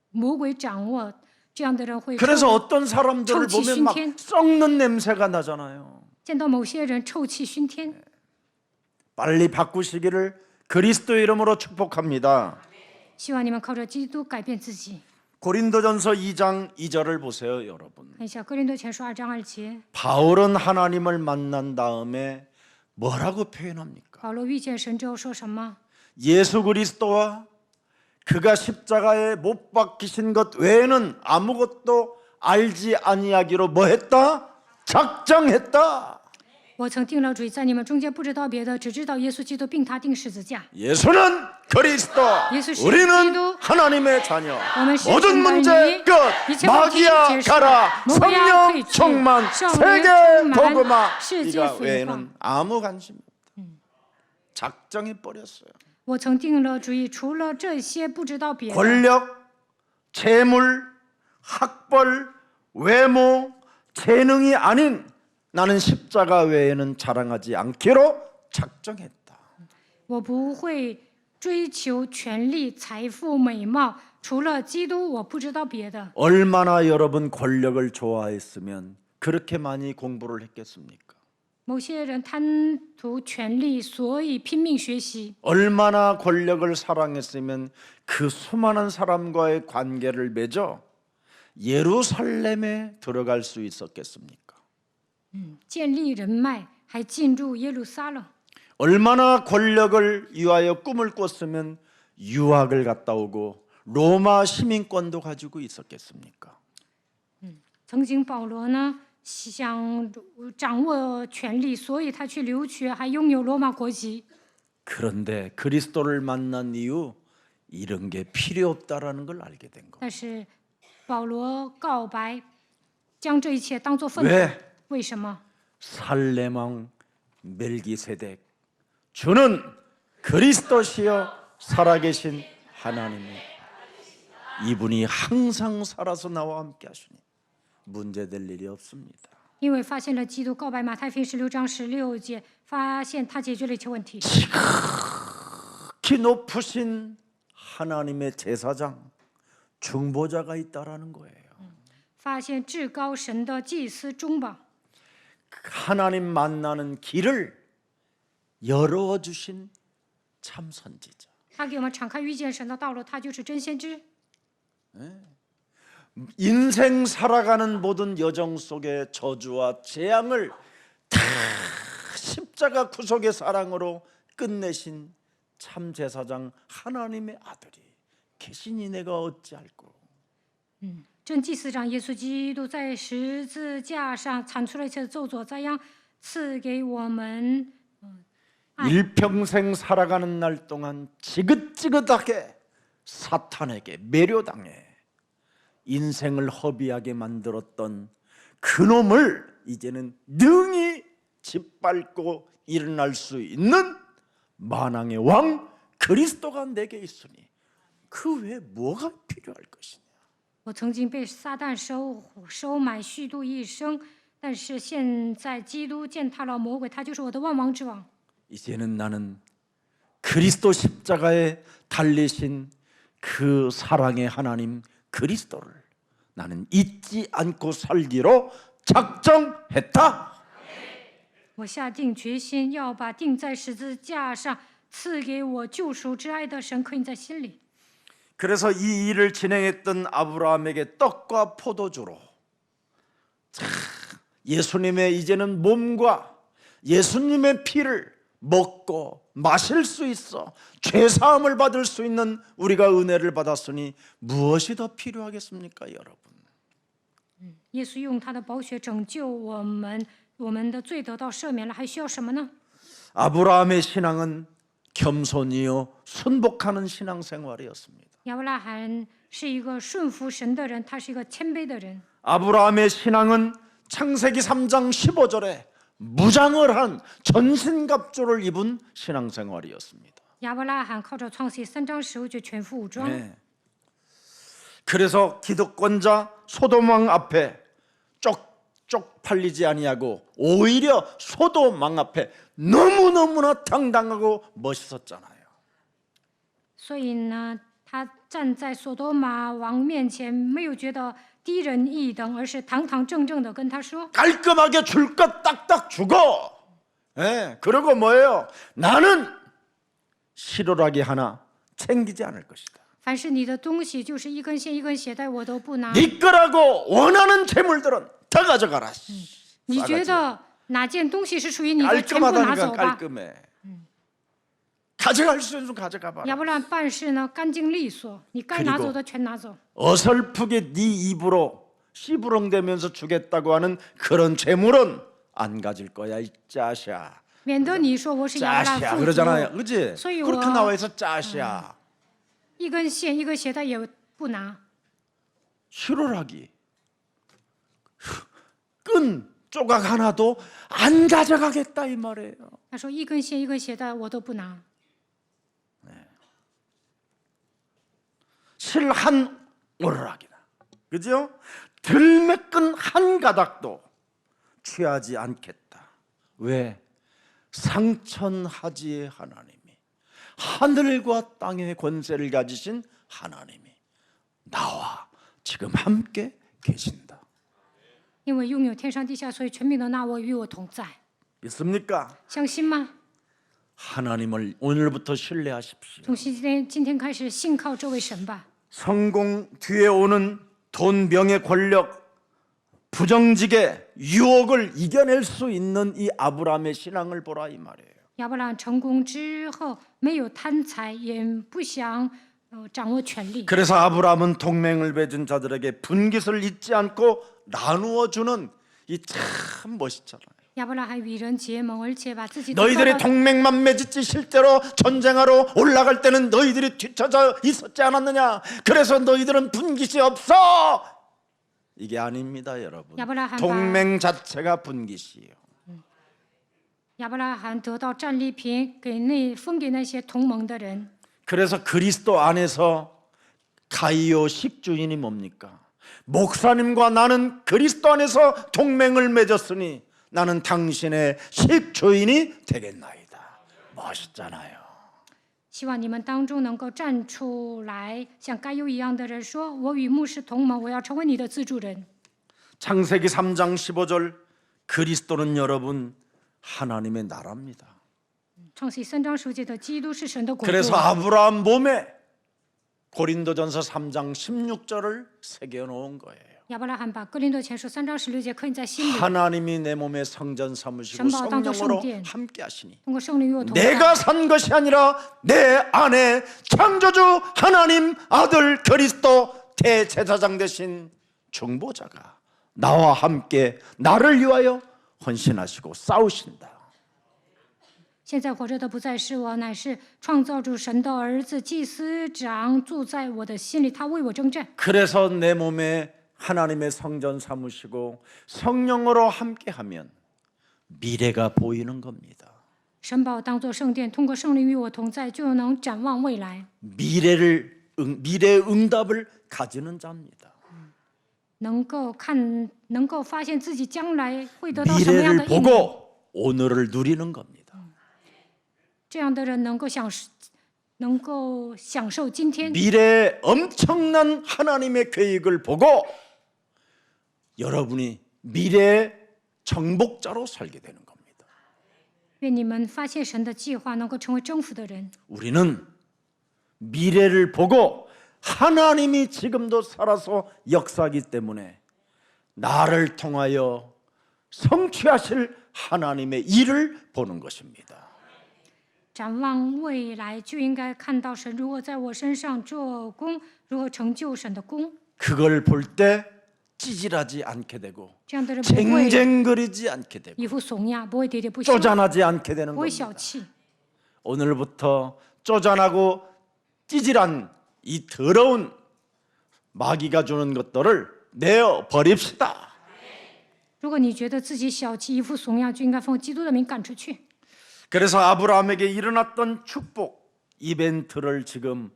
魔鬼掌握，这样的人会 그래서 어떤 사람들을臭气 보면 막 熏天。 썩는 냄새가 나잖아요. 见到某些人臭气熏天。 빨리 바꾸시기를 그리스도 이름으로 축복합니다. 希望你们靠着基督改变自己。 고린도전서 2장 2절을 보세요, 여러분. 看一下哥林多前书2章2节， 바울은 하나님을 만난 다음에 뭐라고 표현합니까? 保罗遇见神之后说什么？ 예수 그리스도와 그가 십자가에 못 박히신 것 외에는 아무것도 알지 아니하기로 뭐 했다? 작정했다. 我曾定了主意，在你们中间不知道别的，只知道耶稣基督并他定十字架。 예수는 그리스도, 예수 씨, 우리는 기도. 하나님의 자녀. 오늘 시- 모든 문제 정말 끝. 이切 마귀야 问题 가라. 结束， 魔要退 성령 去， 충만, 圣灵 세계 充满， 복음화. 世界 이가 复化。 외에는 아무 관심 없다. 작정해 버렸어요. 我曾定了主意，除了这些不知道别的。 권력, 재물, 학벌, 외모, 재능이 아닌 나는 십자가 외에는 자랑하지 않기로 작정했다. 我不会追求权力、财富、美貌，除了基督，我不知道别的。 얼마나 여러분 권력을 좋아했으면 그렇게 많이 공부를 했겠습니까? 某些人贪图权力，所以拼命学习。 얼마나 권력을 사랑했으면 그 수많은 사람과의 관계를 맺어 예루살렘에 들어갈 수 있었겠습니까? 建立人脉，还进入耶路撒冷。 얼마나 권력을 위하여 꿈을 꿨으면 유학을 갔다 오고 로마 시민권도 가지고 있었겠습니까? 曾经保罗呢，想掌握权力，所以他去留学，还拥有罗马国籍。 그런데 그리스도를 만난 이후 이런 게 필요 없다라는 걸 알게 된 거. 但是保罗告白，将这一切当作粪土。 왜? 为什么？ 살렘 왕 멜기세덱 주는 그리스도시여 살아계신 하나님의 이분이 항상 살아서 나와 함께 하시니 문제될 일이 없습니다. 因为发现了基督告白马太福音16章16节，发现他解决了一切问题。 지극히 높으신 하나님의 제사장 중보자가 있다라는 거예요. 发现至高神的祭司中保， 하나님 만나는 길을 열어 주신 참 선지자. 他给我们敞开遇见神的道路，他就是真先知。 인생 살아가는 모든 여정 속의 저주와 재앙을 다 십자가 구속의 사랑으로 끝내신 참 제사장 하나님의 아들이 계시니 내가 어찌할꼬. 真祭司长耶稣基督在十字架上铲除了一切的咒诅灾殃，赐给我们 일평생 살아가는 날 동안 지긋지긋하게 사탄에게 매료당해 인생을 허비하게 만들었던 그놈을 이제는 능히 짓밟고 일어날 수 있는 만왕의 왕 그리스도가 내게 있으니 그 외에 뭐가 필요할 것이냐. 我曾经被撒旦收买虚度一生，但是现在基督践踏了魔鬼，他就是我的万王之王。 이제는 나는 그리스도 십자가에 달리신 그 사랑의 하나님 그리스도를 나는 잊지 않고 살기로 작정했다. 我下定决心要把钉在十字架上赐给我救赎之爱的神刻印在心里。 그래서 이 일을 진행했던 아브라함에게 떡과 포도주로 예수님의 이제는 몸과 예수님의 피를 먹고 마실 수 있어 죄사함을 받을 수 있는 우리가 은혜를 받았으니 무엇이 더 필요하겠습니까, 여러분? 耶稣用他的宝血拯救我们，我们的罪得到赦免了，还需要什么呢？ 아브라함의 신앙은 겸손이요 순복하는 신앙생활이었습니다. 亚伯拉罕是一个顺服神的人，他是一个谦卑的人。 아브라함의 신앙은 창세기 3장 15절에 무장을 한 전신갑주를 입은 신앙생활이었습니다. 亚伯拉罕靠着创世记3章15节全副武装， 네. 그래서 기득권자 소돔왕 앞에 쪽팔리지 아니하고 오히려 소돔왕 앞에 너무너무나 당당하고 멋있었잖아요. 所以呢，他站在索多玛王面前，没有觉得低人一等，而是堂堂正正的跟他说 깔끔하게 줄 것 딱딱 주고, 예, 그리고 뭐예요? 나는 시로라기 하나 챙기지 않을 것이다. 凡是你的东西，就是一根线一根鞋带，我都不拿。 네 거라고 원하는 재물들은 다 가져가라. 你觉得哪件东西是属于你的，全部拿 깔끔하다니까 走吧。 깔끔해. 가져갈 수 있는 좀 가져가봐. 亚伯拉罕办事呢干净利索，你该拿走的全拿走。 어설프게 네 입으로 씨부렁대면서 주겠다고 하는 그런 재물은 안 가질 거야 이 짜샤. 免得你说我是亚伯拉 짜샤 罕 그러잖아요, 父 그렇지? 所以 그렇게 我 나와 있어 짜샤. 一根线一根鞋带也不拿。 시로라기 끈 조각 하나도 안 가져가겠다 이 말이에요. 他说一根线一根鞋带我都不拿。 실 한 오르락이다. 그죠? 들매끈 한 가닥도 취하지 않겠다. 왜? 상천하지의 하나님이, 하늘과 땅의 권세를 가지신 하나님이 나와 지금 함께 계신다. 因为拥有天上地下所有权柄的那我与我同在， 믿습니까? 相信吗？ 하나님을 오늘부터 신뢰하십시오. 从今天开始信靠这位神吧。 성공 뒤에 오는 돈, 명예, 권력, 부정직의 유혹을 이겨낼 수 있는 이 아브라함의 신앙을 보라 이 말이에요. 亚伯拉罕成功之后，没有贪财，也不想掌握权力。 그래서 아브라함은 동맹을 맺은 자들에게 분깃을 잊지 않고 나누어 주는 이 참 멋있잖아요. 亚伯拉罕与人结盟，而且把自己 너희들이 동맹만 맺었지 실제로 전쟁하러 올라갈 때는 너희들이 뒤쳐져 있었지 않았느냐? 그래서 너희들은 분깃이 없어. 이게 아닙니다, 여러분. 야브라함과- 동맹 자체가 분깃이에요. 亚伯拉罕得到战利品，分给那些同盟的人。 그래서 그리스도 안에서 가이오 식주인이 뭡니까? 목사님과 나는 그리스도 안에서 동맹을 맺었으니 나는 당신의 식주인이 되겠나이다. 멋있잖아요. 希望你们当中能够站出来，像该有一样的人说：“我与牧师同盟，我要成为你的资助人。” 창세기 3장 15절 그리스도는 여러분 하나님의 나라입니다. 创世3章10节的基督是神的国度。 그래서 아브라함 몸에 고린도전서 3장 16절을 새겨 놓은 거예요. 亚伯拉罕把哥林多前书3章16节刻印在心里， 하나님이 내 몸에 성전 삼으시고 전부 다 성령으로 성전. 함께 하시니 通过圣灵与我同在。 내가 산 것이 아니라 내 안에 창조주 하나님 아들 그리스도 대제사장 되신 중보자가 나와 함께 나를 위하여 헌신하시고 싸우신다. 现在活着的不再是我，乃是创造主神的儿子祭司长住在我的心里，他为我征战。 그래서 내 몸에 하나님의 성전 삼으시고 성령으로 함께하면 미래가 보이는 겁니다. 神把我当作圣殿，通过圣灵与我同在，就能展望未来， 미래의 응답을 가지는 자입니다. 能够发现自己将来会得到什么样的 미래를 应许。 보고 오늘을 누리는 겁니다. 这样的人能够享受今天。 미래의 엄청난 하나님의 계획을 보고 여러분이 미래의 정복자로 살게 되는 겁니다. 愿你们发现神的计划，能够成为征服的人。 우리는 미래를 보고 하나님이 지금도 살아서 역사하기 때문에 나를 통하여 성취하실 하나님의 일을 보는 것입니다. 展望未来，就应该看到神如何在我身上做工，如何成就神的工。 그걸 볼 때 찌질하지 않게 되고 这样的人不会 쟁쟁거리지 않게 되고 一副怂样，不会喋喋不休， 쪼잔하지 않게 되는 不会 겁니다. 小气。 오늘부터 쪼잔하고 찌질한 이 더러운 마귀가 주는 것들을 내어 버립시다. 如果你觉得自己小气、一副怂样，就应该奉基督的名赶出去。 그래서 아브라함에게 일어났던 축복 이벤트를 지금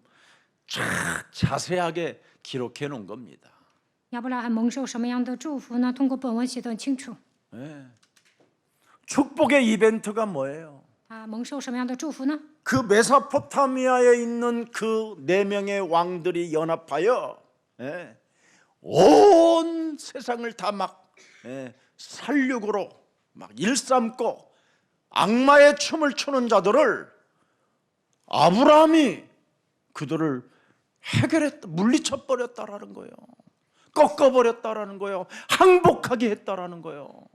쫙 자세하게 기록해 놓은 겁니다. 亚伯拉罕蒙受什么样的祝福呢？通过本文写得很清楚。 축복의 이벤트가 뭐예요? 他蒙受什么样的祝福呢？ 그 메소포타미아에 있는 그 네 명의 왕들이 연합하여 온 세상을 다 막 살육으로 막 일삼고 악마의 춤을 추는 자들을 아브라함이 그들을 해결했다, 물리쳐 버렸다라는 거예요. 꺾어 버렸다라는 거예요. 항복하게 했다라는 거예요.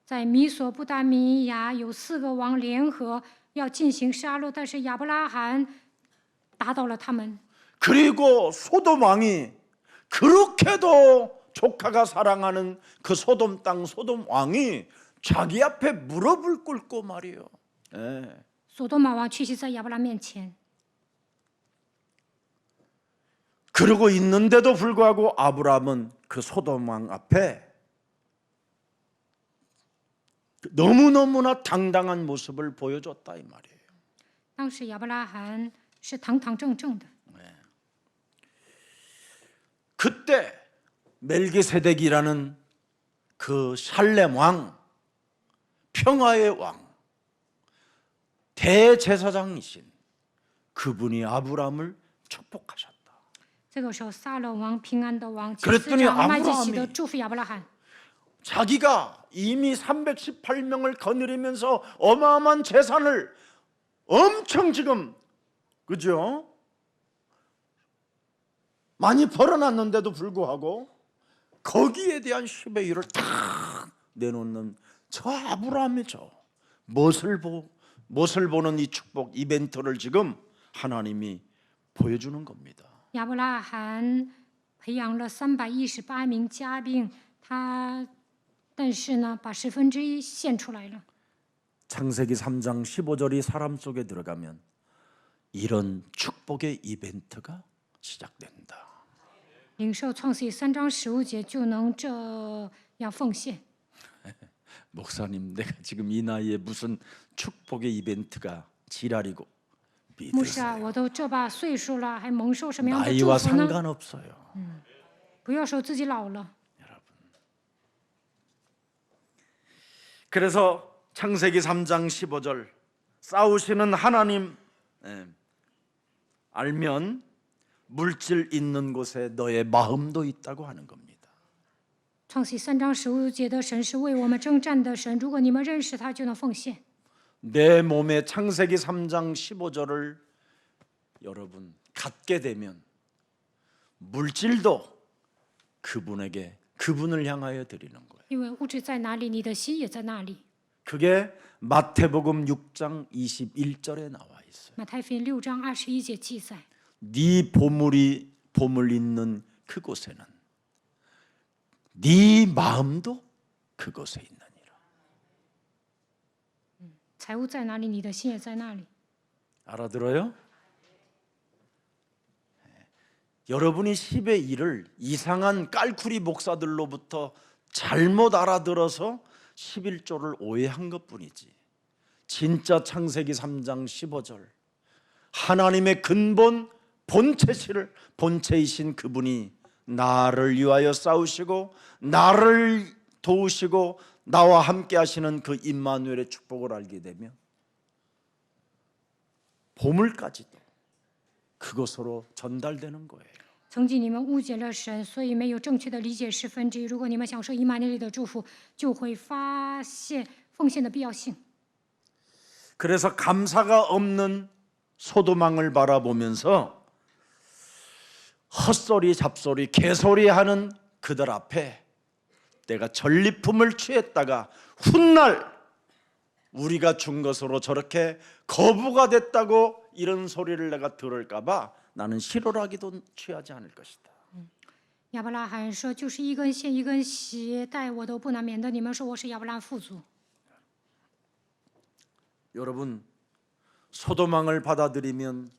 在米索不达米亚有4个王联合要进行杀戮，但是亚伯拉罕打倒了他们。 그리고 소돔 왕이 그렇게도 조카가 사랑하는 그 소돔 땅 소돔 왕이 자기 앞에 무릎을 꿇고 말이에요. 索多玛王屈膝在亚伯拉面前， 그러고 있는데도 불구하고 아브라함은 그 소돔 왕 앞에 너무너무나 당당한 모습을 보여줬다 이 말이에요. 当时亚伯拉罕是堂堂正正的。 그때 멜기세덱이라는 그 살렘 왕, 평화의 왕, 대제사장이신 그분이 아브라함을 축복하셨다. 这个时候，撒冷王、平安的王、祭 그랬더니 司长麦基洗 아브라함이 德祝福亚伯拉罕。 자기가 이미 318명을 거느리면서 어마어마한 재산을 엄청 지금 그죠? 많이 벌어놨는데도 불구하고 거기에 대한 10의 1을 탁 내놓는 저 아브라함이죠. 무엇을 보는 이 축복 이벤트를 지금 하나님이 보여주는 겁니다. 亚伯拉罕培养了318名家兵，但是呢，把1/10献出来了。 창세기 3장 15절이 사람 속에 들어가면 이런 축복의 이벤트가 시작된다. 领受创世记3章15节就能这样奉献。 목사님, 내가 지금 이 나이에 무슨 축복의 이벤트가 지랄이고 牧师啊， 믿으세요. 我都这把岁数了，还蒙受什么样的祝 나이와 福呢？ 상관없어요. 不要说自己老了。 그래서 창세기 3장 15절 싸우시는 하나님 알면 물질 있는 곳에 너의 마음도 있다고 하는 겁니다. 创世记3章15节的神是为我们征战的神，如果你们认识他，就能奉献。 내 몸에 창세기 3장 15절을 여러분 갖게 되면 물질도 그분에게 그분을 향하여 드리는 거예요. 因为物质在哪里，你的心也在那里。 그게 마태복음 6장 21절에 나와 있어요. 马太福音6章21节记载， 네 보물 있는 그곳에는 네 마음도 그곳에 있느니라. 财物在哪里，你的心也在那里。 알아들어요? 여러분이 10의 1을 이상한 깔쿠리 목사들로부터 잘못 알아들어서 11조를 오해한 것뿐이지. 진짜 창세기 3장 15절 하나님의 근본 본체이신 그분이 나를 위하여 싸우시고 나를 도우시고 나와 함께 하시는 그 임마누엘의 축복을 알게 되면 보물까지도 그것으로 전달되는 거예요. 曾经你们误解了神，所以没有正确的理解1/10。如果你们享受以马内利的祝福，就会发现奉献的必要性。 그래서 감사가 없는 소도망을 바라보면서 헛소리 잡소리 개소리하는 그들 앞에 내가 전리품을 취했다가 훗날 우리가 준 것으로 저렇게 거부가 됐다고 이런 소리를 내가 들을까 봐 나는 실오라기도 취하지 않을 것이다. 亚伯拉罕说：“就是一根线、一根鞋带，我都不能免得你们说我是亚伯拉罕富足。” 여러분 소도망을 받아들이면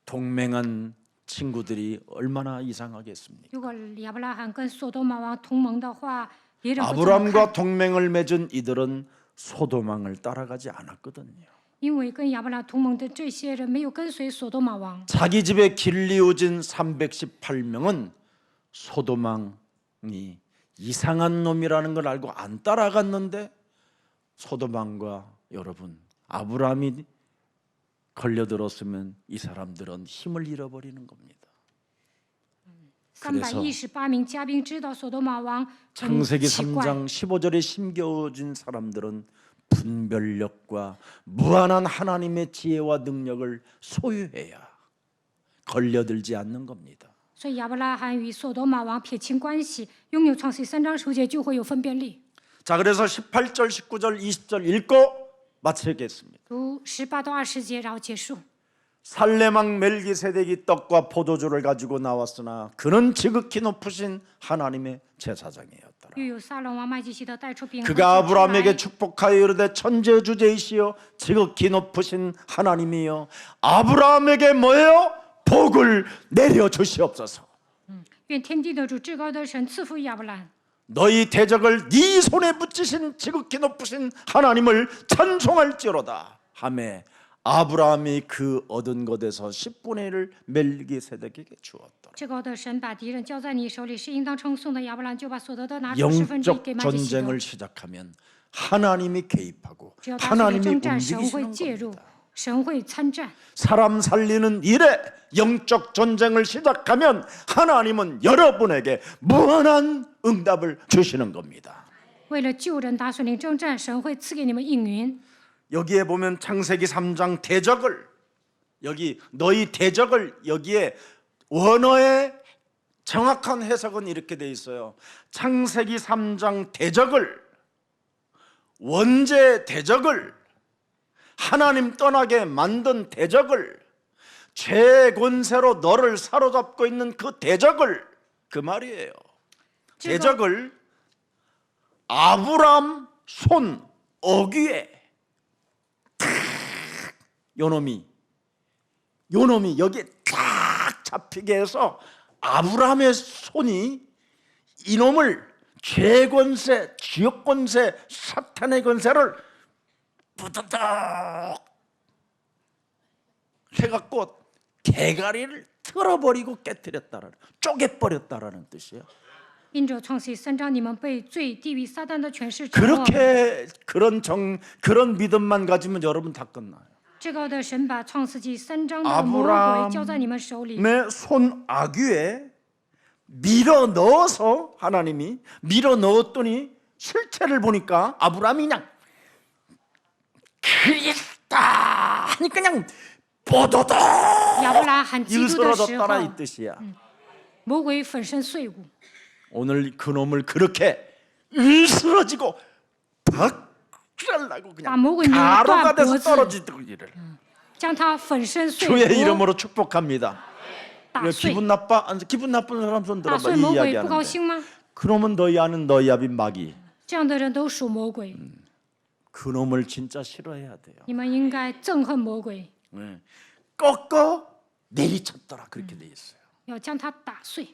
동맹한 친구들이 얼마나 이상하겠습니까? 如果亚伯拉罕跟索多玛王同盟的话，别人会这么看， 아브람과 동맹을 맺은 이들은 소도망을 따라가지 않았거든요. 因为跟亚伯拉同盟的这些人没有跟随所多玛王， 자기 집에 길리오진 318명은 소도망이 이상한 놈이라는 걸 알고 안 따라갔는데 소도망과 여러분 아브라함이 걸려들었으면 이 사람들은 힘을 잃어버리는 겁니다. 318名嘉宾知道所多玛王很 창세기 奇怪， 3장 15절에 심겨진 사람들은 분별력과 무한한 하나님의 지혜와 능력을 소유해야 걸려들지 않는 겁니다. 所以亚伯拉罕与所多玛王撇清关系，拥有创世3章10节就会有分辨力。 자, 그래서 18절, 19절, 20절 읽고 마치겠습니다. 读18到20节，然后结束。 살레망 멜기세덱이 떡과 포도주를 가지고 나왔으나 그는 지극히 높으신 하나님의 제사장이었더라. 又有撒冷王麦基洗德带出饼和 그가 酒出来 아브라함에게 축복하여 이르되 천재주제이시여 지극히 높으신 하나님이여 아브라함에게 뭐예요? 복을 내려 주시옵소서. 愿天地的主至高的神赐福亚伯兰， 너희 대적을 네 손에 붙이신 지극히 높으신 하나님을 찬송할지로다 하매 아브라함이 그 얻은 것에서 10분의 1을 멜기세덱에게 주었더라. 至高的神把敌人交在你手里，是应当称颂的。亚伯兰就把所得的拿出1/10给 영적 麦基洗德。 전쟁을 시작하면 하나님이 개입하고 只要打起了 하나님이 征战，神会 움직이시는 介入 겁니다. ，神会参战。 사람 살리는 일에 영적 전쟁을 시작하면 하나님은 여러분에게 무한한 응답을 주시는 겁니다. 为了救人打属灵征战，神会赐给你们应允。 여기에 보면 창세기 3장 대적을 여기 너희 대적을 여기에 원어의 정확한 해석은 이렇게 돼 있어요. 창세기 3장 대적을 원죄 대적을 하나님 떠나게 만든 대적을 죄 권세로 너를 사로잡고 있는 그 대적을 그 말이에요. 대적을 아브람 손 어귀에 요놈이 여기에 딱 잡히게 해서 아브라함의 손이 이놈을 죄 권세, 지옥 권세, 사탄의 권세를 부드덕 해갖고 대가리를 틀어버리고 깨뜨렸다라는, 쪼개버렸다라는 뜻이에요. 因着创世3章，你们被罪、地狱、撒旦的权势折磨。 그렇게 그런 믿음만 가지면 여러분 다 끝나요. 至高的神把创世纪3章的魔鬼交在你们手里， 아브라함의 손 아귀에 밀어 넣어서 하나님이 밀어 넣었더니 실체를 보니까 아브라함이 그냥 그리스다 하니 그냥 뽀도독 亚伯拉罕基督的时 일스러졌다라 候， 이 뜻이야. 魔鬼粉身碎骨。 오늘 그놈을 그렇게 일스러지고 박살나고 그냥 모근이 가루가 돼서 또 떨어지기를 将他粉身碎 주의 骨 이름으로 축복합니다. 打 왜 碎。 기분 나빠? 기분 나쁜 사람 손 打 들어봐. 碎 이 魔鬼不 이야기하는데 高兴吗？ 그놈은 너희 아는 너희 아빈 마귀. 这样的人都属魔鬼， 그놈을 진짜 싫어해야 돼요. 你们应该憎恨魔鬼， 네. 꺾어 내리쳤더라 그렇게 돼 있어요. 要将他打碎。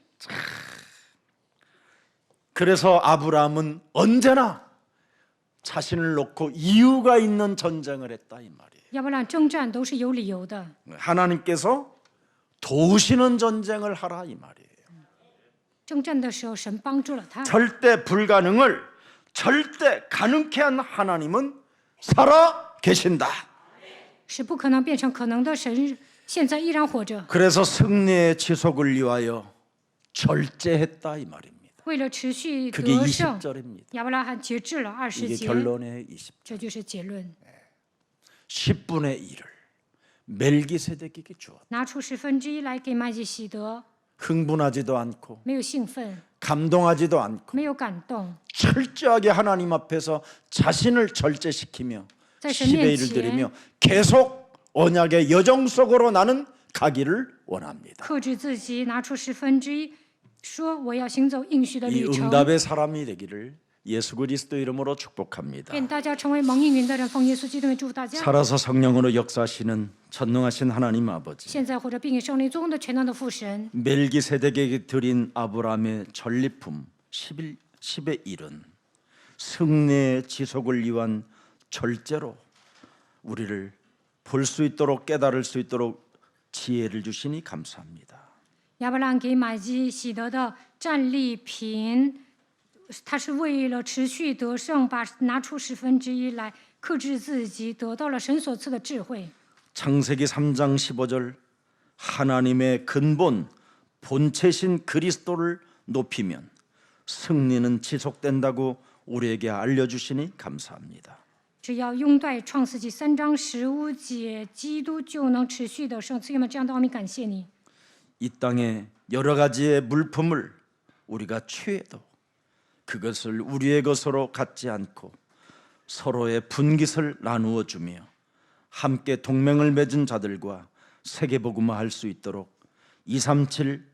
그래서 아브라함은 언제나 자신을 놓고 이유가 있는 전쟁을 했다 이 말이에요. 要不然征战都是有理由的。 하나님께서 도우시는 전쟁을 하라 이 말이에요. 征战的时候，神帮助了他。 절대 불가능을 절대 가능케 한 하나님은 살아 계신다. 使不可能变成可能的神，现在依然活着。 그래서 승리의 지속을 위하여 절제했다 이 말입니다. 为了持续 그게 得胜， 20절입니다. 亚伯拉罕节制了20 이게 节， 결론의 20절. 这就是结论。 10분의 1을 멜기세덱에게 주었다. 拿出1/10来给麦基洗德， 흥분하지도 않고 没有兴奋， 감동하지도 않고 没有感动， 철저하게 하나님 앞에서 자신을 절제시키며 在神 10의 面 1을 前 드리며 계속 언약의 여정 속으로 나는 가기를 원합니다. 克制自己，拿出1/10，说我要行走应许的 이 旅程。 응답의 사람이 되기를 예수 그리스도 이름으로 축복합니다. 愿大家成为蒙应允的人，奉耶稣基督名祝福大家。 살아서 성령으로 역사하시는 전능하신 하나님 아버지, 现在或者并以圣灵作工的全能的父神， 멜기세덱에게 드린 아브라함의 전리품 10의 1은 승리의 지속을 위한 절제로 우리를 볼 수 있도록 깨달을 수 있도록 지혜를 주시니 감사합니다. 亚伯兰给玛基喜得的战利品，他是为了持续得胜，拿出1/10来克制自己，得到了神所赐的智慧。 창세기 3장 15절 하나님의 근본 본체신 그리스도를 높이면 승리는 지속된다고 우리에게 알려주시니 감사합니다. 只要拥戴创世纪3章15节，基督就能持续得胜。赐给我们这样的奥秘，感谢你。 이 땅에 여러 가지의 물품을 우리가 취해도 그것을 우리의 것으로 갖지 않고 서로의 분깃을 나누어 주며 함께 동맹을 맺은 자들과 세계복음화 할 수 있도록 237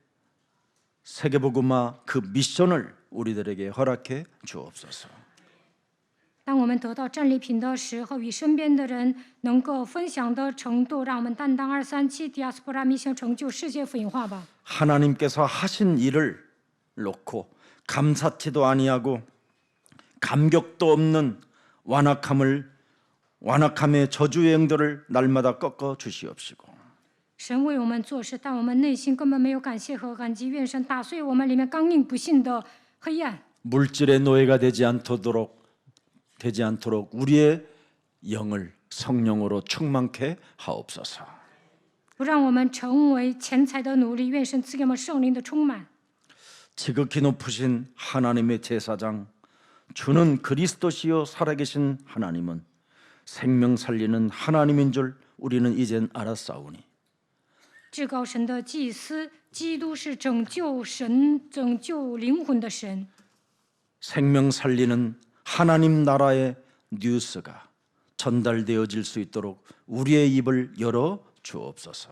세계복음화 그 미션을 우리들에게 허락해 주옵소서. 当我们得到战利品的时候，与身边的人能够分享的程度，让我们担当237디아스포라 미션成就世界福音化吧。 하나님께서 하신 일을 놓고 감사치도 아니하고 감격도 없는 완악함의 저주의 영들을 날마다 꺾어 주시옵시고 神为我们做事，但我们内心根本没有感谢和感激。愿神打碎我们里面刚硬不信的黑暗， 물질의 노예가 되지 않도록 우리의 영을 성령으로 충만케 하옵소서. 不让我们成为钱财的奴隶。愿神赐给我们圣灵的充满。 지극히 높으신 하나님의 제사장 주는 그리스도시요 살아계신 하나님은 생명 살리는 하나님인 줄 우리는 이젠 알았사오니 至高神的祭司，基督是拯救神、拯救灵魂的神。 생명 살리는 하나님 나라의 뉴스가 전달되어질 수 있도록 우리의 입을 열어 주옵소서.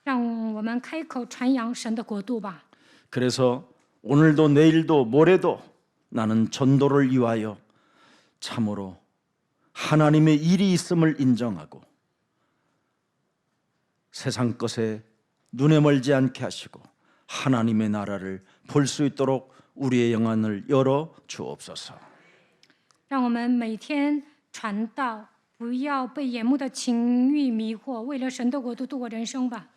让我们开口传扬神的国度吧。 그래서 오늘도 내일도 모레도 나는 전도를 위하여 참으로 하나님의 일이 있음을 인정하고 세상 것에 눈에 멀지 않게 하시고 하나님의 나라를 볼 수 있도록 우리의 영안을 열어 주옵소서. 让我们每天传道，不要被眼目的情欲迷惑，为了神的国度度过人生吧。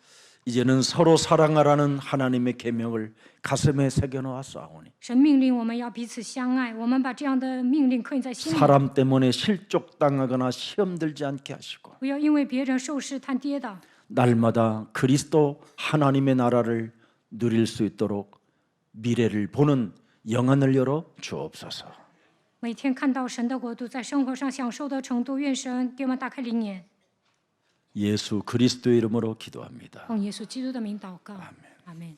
이제는 서로 사랑하라는 하나님의 계명을 가슴에 새겨 놓았사오니 神命令我们要彼此相爱，我们把这样的命令刻印在心里， 사람 때문에 실족당하거나 시험 들지 않게 하시고 不要因为别人受试探跌倒， 날마다 그리스도 하나님의 나라를 누릴 수 있도록 미래를 보는 영안을 열어 주옵소서. 每天看到神的国度在生活上享受的程度。愿神给我们打开灵眼。 예수 그리스도의 이름으로 기도합니다. 奉耶稣基督的名祷告，阿门。